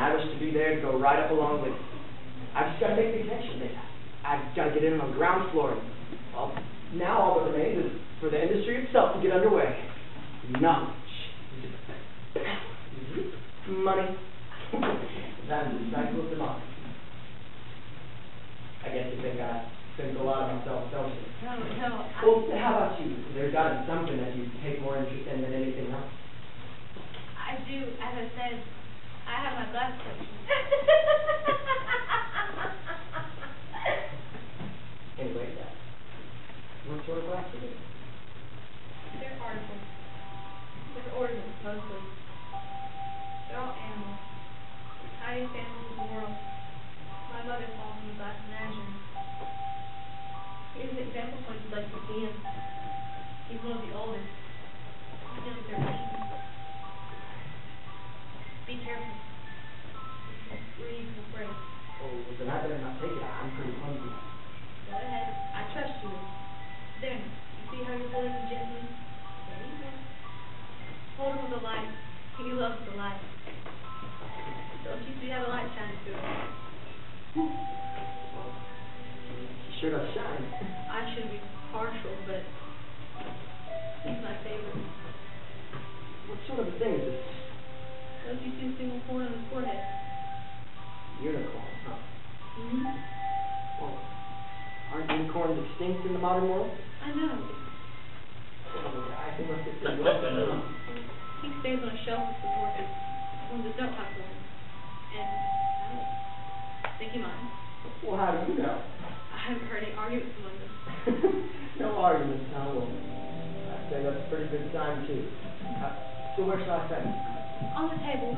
I wish to be there to go right up along with it. I've just got to make the connection. I've got to get in on the ground floor. Well, now all that remains is for the industry itself to get underway. Knowledge. Money. That's the cycle of democracy. I guess you think I think a lot of myself, don't you? No. Well, how about you? There's got to be something that you take more interest in than anything else. I do, as I said, I have my glass collection. Anyway, what sort of glass is it? They're articles. They're ornaments, mostly. They're all animals. The tiniest animals in the world. My mother calls them the Glass Menagerie. Here's an example point you'd like to see him. He's one of the oldest. He knows they're eaten. Be careful. Breathe will break. Oh, then I better not take it. I'm pretty hungry. Go ahead. I trust you. There. You see how you're holding him gently? There you go. Hold him with the light. He loves the light. Don't you see how the light shines through him? Sure does shine. I shouldn't be partial, but he's my favorite. What sort of a thing is this? Don't you see a single horn on his forehead? Unicorn, huh? Mm-hmm. Well, aren't unicorns extinct in the modern world? I know. I think must have been welcome, huh? He stays on a shelf with the orchids, ones that don't have horns. And I don't think he minds. Well, how do you know? I haven't heard any arguments among them. No arguments, huh? Well, I'd say that's a pretty good sign, too. So where shall I set it? On the table.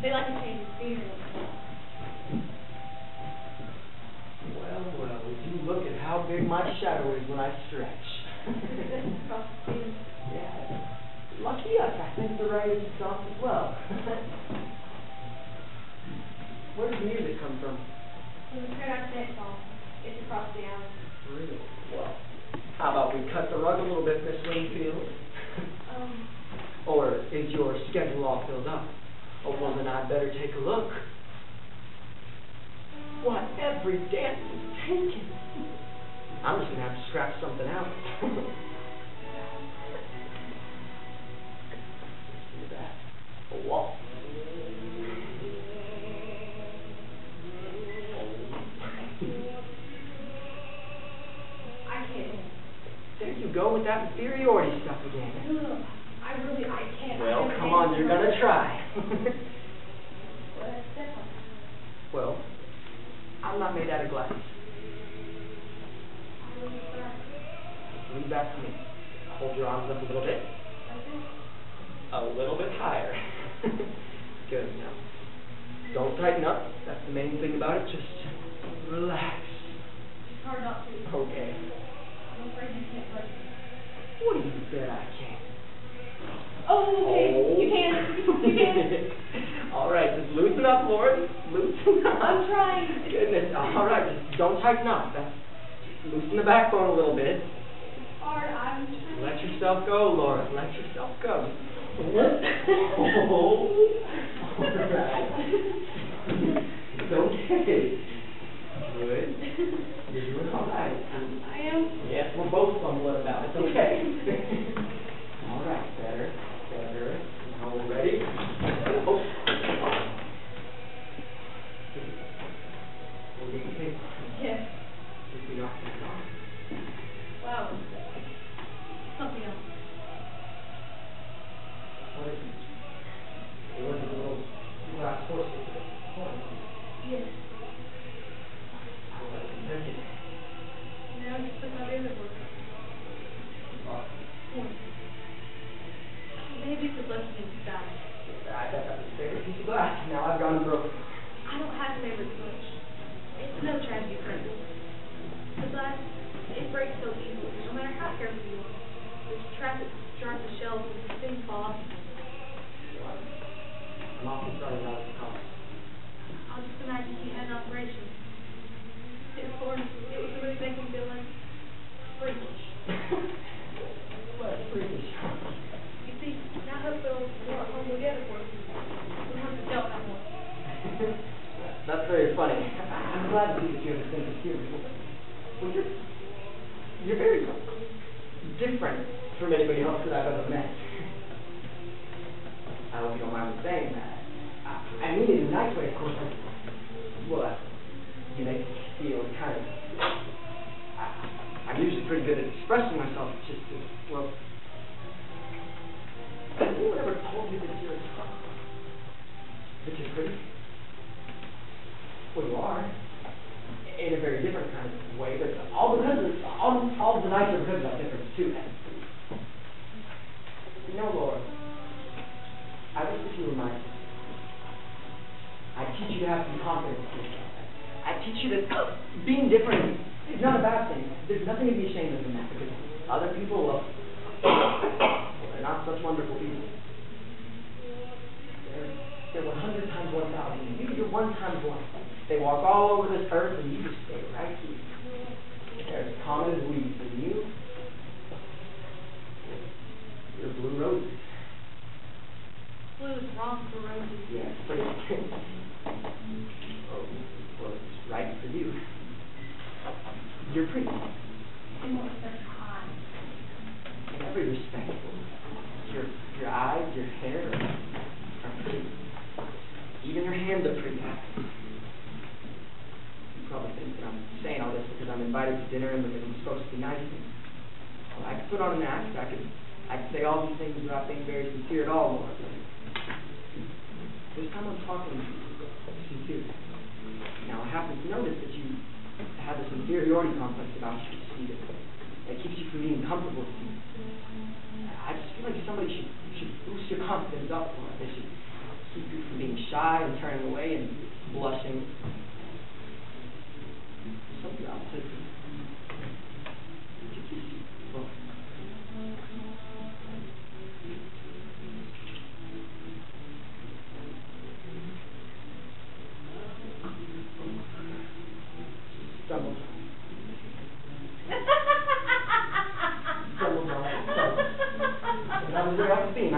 They like to change his feet. Well, would you look at how big my shadow is when I stretch. Across the ceiling. Yeah. Lucky us, I think the rain is soft as well. Where does the music come from? From the Paradise Dance Hall. It's across the alley. Really? Well, how about we cut the rug a little bit, Miss Wingfield? Or is your schedule all filled up? Oh, well, then I'd better take a look. What, every dance is taken? I'm just going to have to scratch something out. See that? A waltz. I can't. There you go with that inferiority stuff again. No, I can't. Well, come on, you're going to try. Well, that's different. Well, I'm not made out of glass. I will start. Lean back to me. Hold your arms up a little bit. Okay. A little bit higher. Good. Now, don't tighten up. That's the main thing about it. Just relax. It's hard not to. Okay. I'm afraid you can't break it. What do you bet I can? Oh, okay. You can. You can. All right, just loosen up, Lord. Loosen up. I'm trying. Goodness. All right, just don't tighten up. That's just loosen the backbone a little bit. It's hard. I'm trying. Let yourself go, Laura. Let yourself go. Oh. All right. It's okay. Good. You're doing all right. I am. Yes, we're both fumbling about it. It's okay. All right, better. Now we're ready. Oh. We'll get the paper. Yes. If we knock that off. Wow. Something else. What is it? It was a little glass horse with it. Horns. Yes. I was invented. Now you put my favorite word. Point. Maybe it's a blessing in disguise. I bet that's a favorite piece of glass. Now I've gone broken. I don't have favorites much. It's no tragedy for me. The glass, it breaks so easily, no matter how careful you are. There's traffic jars the shelves and things fall off. I'm awfully sorry about the cost. I'll just imagine he had an operation. It was really making me feel like freakish. What freakish. You see, now that we're more at home together for us, we want to don't have one. very funny. I'm glad to see that you have a sense of humor. Well, you're very different from anybody else that I've ever met. I hope you don't mind me saying that. I mean it in a nice way, of course. Well, you make me feel kind of... I'm usually pretty good at expressing myself, just as, well... Has anyone ever told you that you're pretty? Well, you are. In a very different kind of way, but all the nicer because of that difference, too. You know, Laura, I wish that you were my sister. I teach you to have some confidence in yourself. I teach you that being different is not a bad thing. There's nothing to be ashamed of in that, because other people, well, they're not such wonderful people. They're 100 times 1,000. You're 1 times 1. They walk all over this earth, and you just stay right here. They're as common as weeds, and you're blue roses. Blue is wrong for roses. Yes, but it's well, it's right for you. You're pretty. In what sense, high? In every respect. Your eyes, your hair are pretty. Even your hands are pretty. You probably think that I'm saying all this because I'm invited to dinner and because I'm supposed to be nice. Well, I could put on an act. I could say all these things without being very sincere at all, Laura. This time I'm talking sincere. Now I happen to notice that you have this inferiority complex about you. See, that keeps you from being comfortable with you. I just feel like somebody should boost your confidence up, Laura. They should keep you from being shy and turning away and blushing. Something else to see. Well, Stumble. That was way off the beam.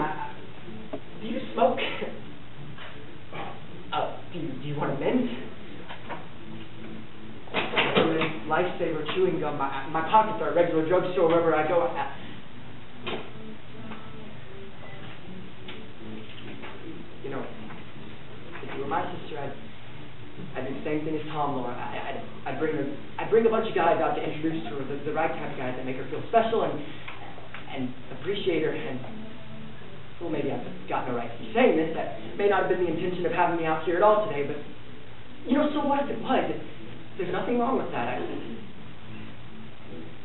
Do you smoke? Do you want amends? Lifesaver chewing gum. My pockets are a regular drugstore wherever I go. You know, if you were my sister, I'd do the same thing as Tom, Laura. I'd bring a bunch of guys out to introduce to her, the right type of guys that make her feel special and appreciate her. And well, maybe I've got no right to be saying this. That may not have been the intention of having me out here at all today, but you know, so what if it was? There's nothing wrong with that.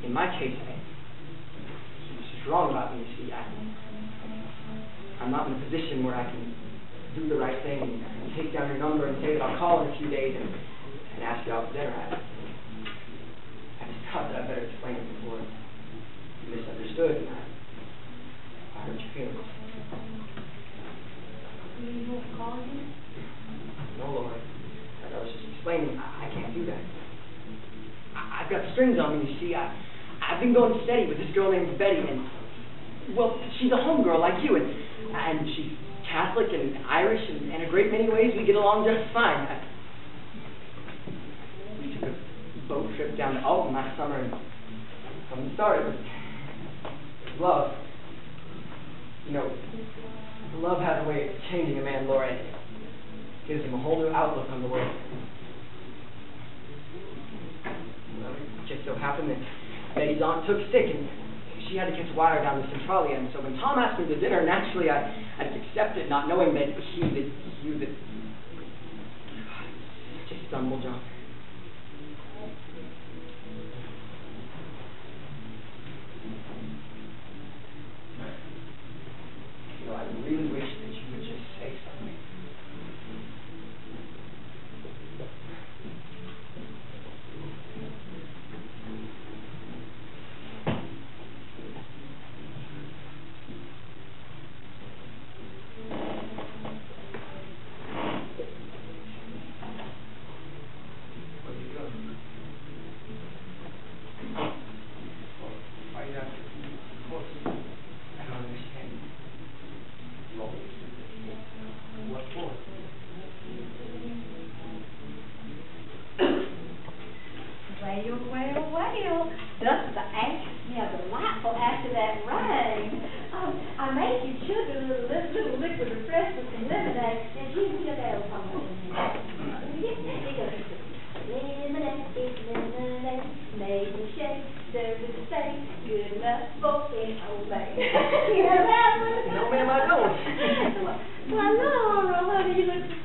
In my case, he's just wrong about me. You see, I'm not in a position where I can do the right thing and take down your number and say that I'll call in a few days and ask you out for dinner. I just thought that I'd better explain it before you misunderstood and I hurt your feelings. You won't call again? No, Laura. As I was just explaining, I can't do that. I've got strings on me, you see. I've been going steady with this girl named Betty, and, well, she's a homegirl like you, and she's Catholic and Irish, and in a great many ways we get along just fine. We took a boat trip down to Alton last summer, and from the start it was love. You know, love has a way of changing a man, Laura. It gives him a whole new outlook on the world. Well, it just so happened that Betty's aunt took sick, and she had to catch a wire down to Centralia, and so when Tom asked me to dinner, naturally I just accepted, not knowing that you just stumbled, John. You know, I really wish that you would just say something.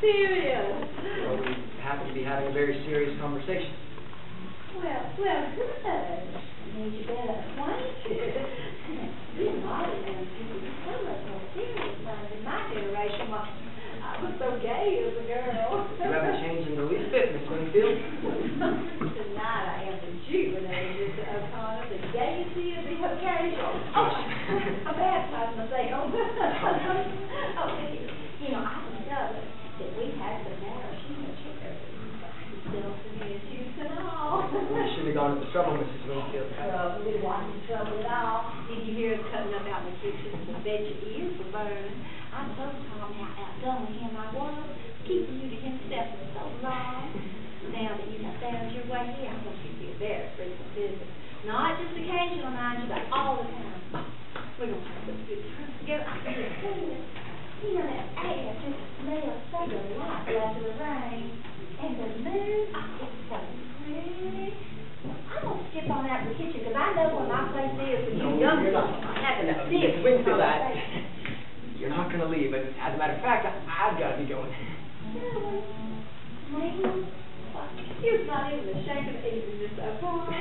serious? Well, we happen to be having a very serious conversation. Well, good. Made you better acquainted. You might have been so much more serious in my generation. I was so gay as a girl. You haven't changed in the least bit, Miss Winfield. Tonight I am rejuvenated, Mr. O'Connor. The gaiety of the occasion. Oh, I baptized myself. Oh, you know, I discovered that we had the maraschino cherry. Still miss you and all. We shouldn't have gone to the trouble, Mrs. Winfield. Trouble, it wasn't trouble at all. Did you hear us cutting up out in the kitchen? I bet your ears were burning. I told Tom how outdone him I was, keeping you to himself for so long. Now that you have found your way here, I want you to be a very frequent visitor. Not just occasional, mind you, but all the time. We're going to have some good times together. I feel it. You know, that air just smells so delightful after the rain. And the moon, oh, it's so pretty. I'm going to skip on out to the kitchen because I know where my place is with you young folks. Having a Miss Winfield, you're not going to leave, but as a matter of fact, I've got to be going. You're not even ashamed of eating this up, huh?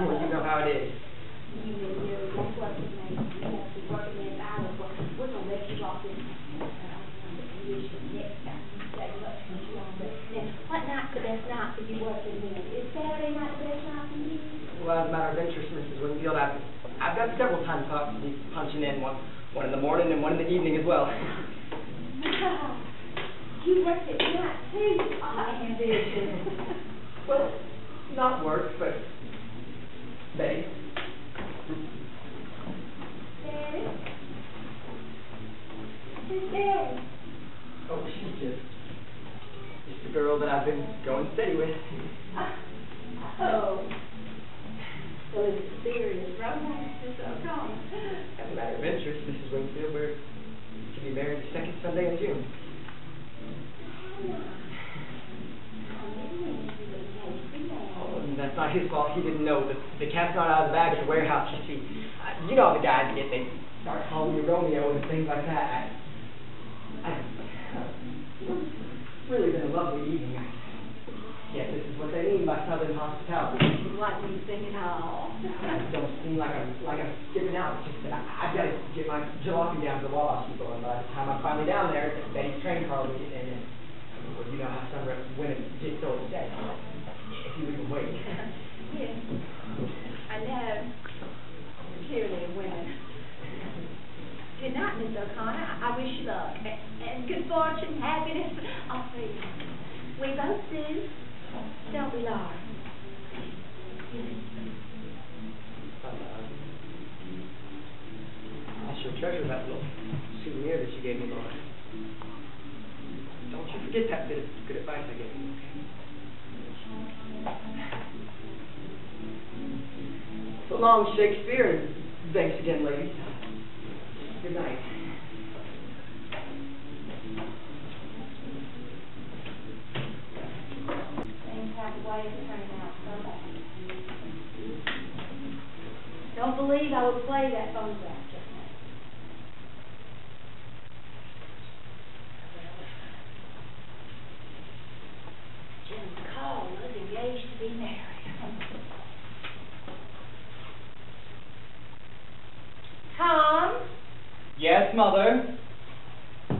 Well, you know how it is. You know, that's what it makes. You have to be working in hours. Well, we're going to let you off this next time. Now, what night's the best night for you working in? Is Saturday night the best night for you? Well, as a matter of interest, Mrs. Winfield, I've got several time slots to be punching in, one in the morning and one in the evening as well. Wow. You work at night too. I ambitious. Well, not work, but Betty. Daddy? Who's Daddy? Oh, she's just the girl that I've been going steady with. Oh. So it's a serious romance, Mr. O'Connor. As a matter of interest, Mrs. Winfield, we're to be married the second Sunday in June. Oh, and that's not his fault. He didn't know. The cat's not out of the bag at the warehouse, you see. You know how the guys get. They start calling you Romeo and things like that. It's really been a lovely evening. Yes, this is what they mean by Southern hospitality. What do you think at all? It don't seem like I'm skipping out. It's just that I've got to get my jalopy down to the Wallace people, and by the time I'm finally down there, Betty's train car will get in. Well, you know how some women get so upset if you even wait. Yes, I know. Particularly women. Good night, Miss O'Connor. I wish you luck and good fortune, happiness. I'll see you. We both do. Don't we, Laura? Yes. I sure treasure that little souvenir that you gave me, Laura. Don't you forget that bit of good advice I gave you, okay? So long, Shakespeare, and thanks again, ladies. Good night. Things have a way of turning out so bad. Don't believe I would play that photograph just now. Jim Cole was engaged to be married. Tom? Yes, Mother? Come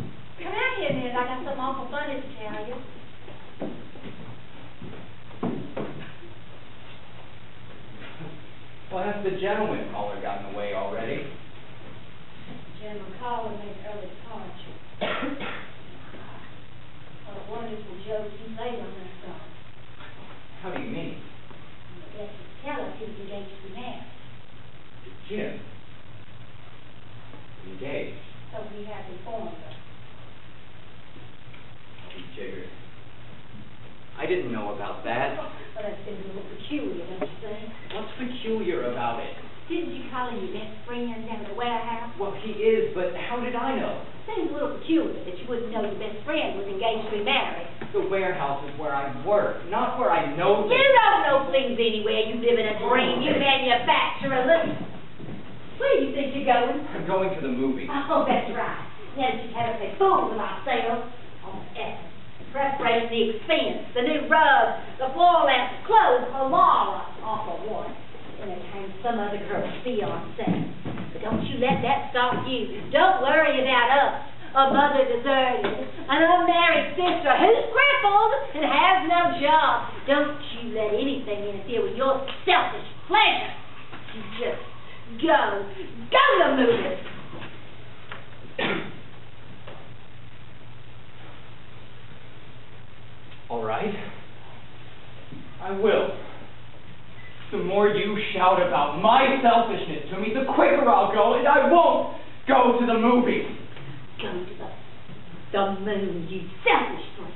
out here a minute. I got something awful funny to tell you. Well, has the gentleman caller gotten away already? Gentleman caller made an early departure. What a wonderful joke he played on that song. How do you mean? Yes, tell us he was engaged to be married. Jim. Engaged. So he has informed her. He jiggered. I didn't know about that. Well, that seems a little peculiar, don't you think? What's peculiar about it? Didn't you call him your best friend down at the warehouse? Well, he is, but how did I know? Seems a little peculiar that you wouldn't know your best friend was engaged to be married. The warehouse is where I work, not where I know You things. don't know things anywhere. You live in a dream. You manufacture a little. Where do you think you're going? I'm going to the movie. Oh, that's right. Now that you haven't played fool with ourselves on the essence. calculating the expense, the new rugs, the floor lamps, the clothes for Laura, all for one. Entertain some other girl's fiancé. But don't you let that stop you. Don't worry about us, a mother deserted, an unmarried sister who's crippled and has no job. Don't you let anything interfere with your selfish pleasure. You just go to the movies. All right. I will. The more you shout about my selfishness to me, the quicker I'll go, and I won't go to the movies. Go to the moon, you selfish person.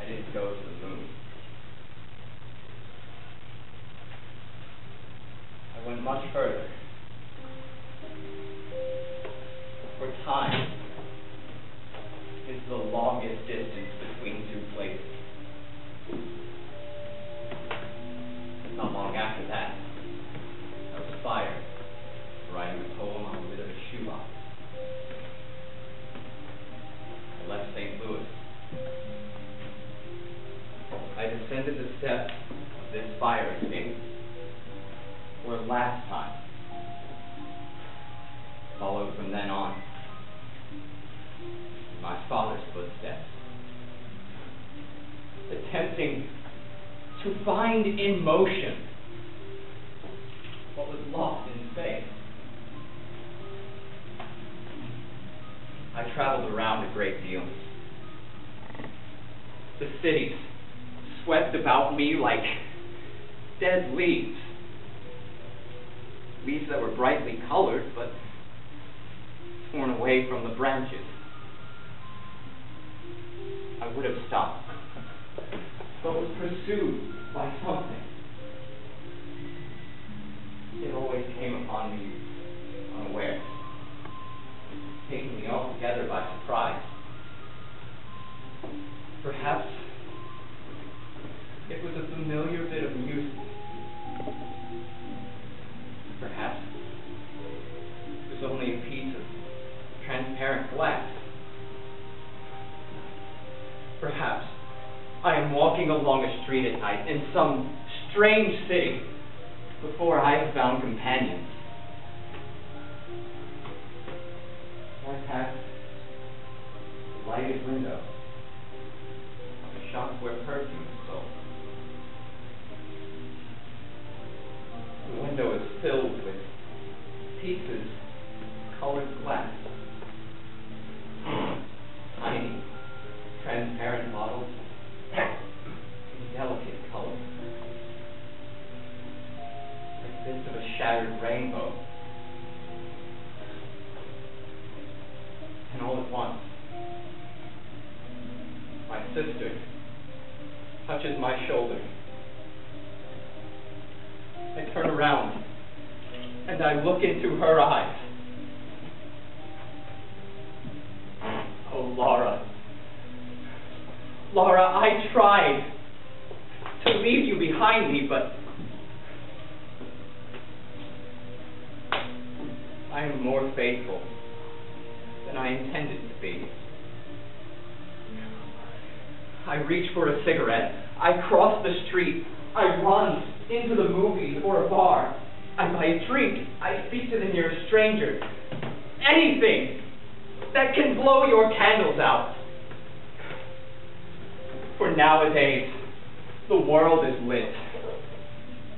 I didn't go to the moon. I went much further. For time is the longest distance between two places. Not long after that, I was fired for writing a poem on the lid of a shoebox. I left St. Louis. I descended the steps of this fire escape for the last time. Followed from then on my father's footsteps, attempting to find in motion what was lost in space. I traveled around a great deal. The cities swept about me like dead leaves. Leaves that were brightly colored, but torn away from the branches. I would have stopped, but was pursued by something. It always came upon me unaware, taking me altogether by surprise. Perhaps it was a familiar bit of music. Perhaps it was only a piece of transparent glass. Perhaps I am walking along a street at night in some strange city before I have found companions. I pass the lighted window of a shop where perfume is sold. The window is filled with pieces of colored glass. Tiny, transparent bottles in delicate colors. Like bits of a shattered rainbow. And all at once, my sister touches my shoulder. I turn around and I look into her eyes. Oh, Laura. Laura, I tried to leave you behind me, but I am more faithful than I intended to be. I reach for a cigarette. I cross the street. I run into the movies or a bar. I buy a drink. I speak to the nearest stranger. Anything that can blow your candles out. For nowadays, the world is lit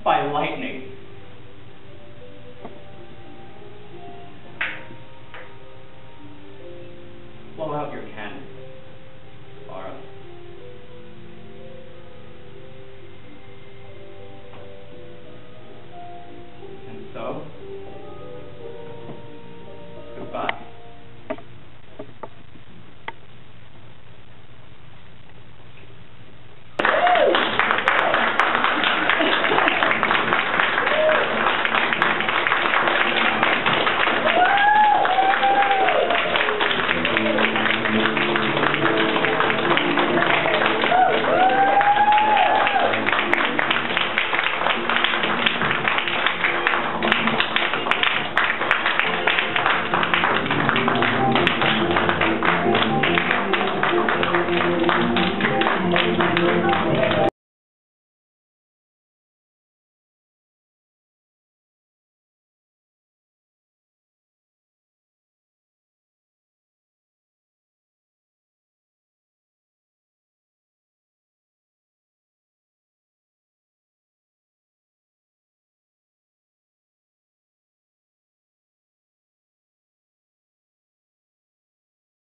by lightning.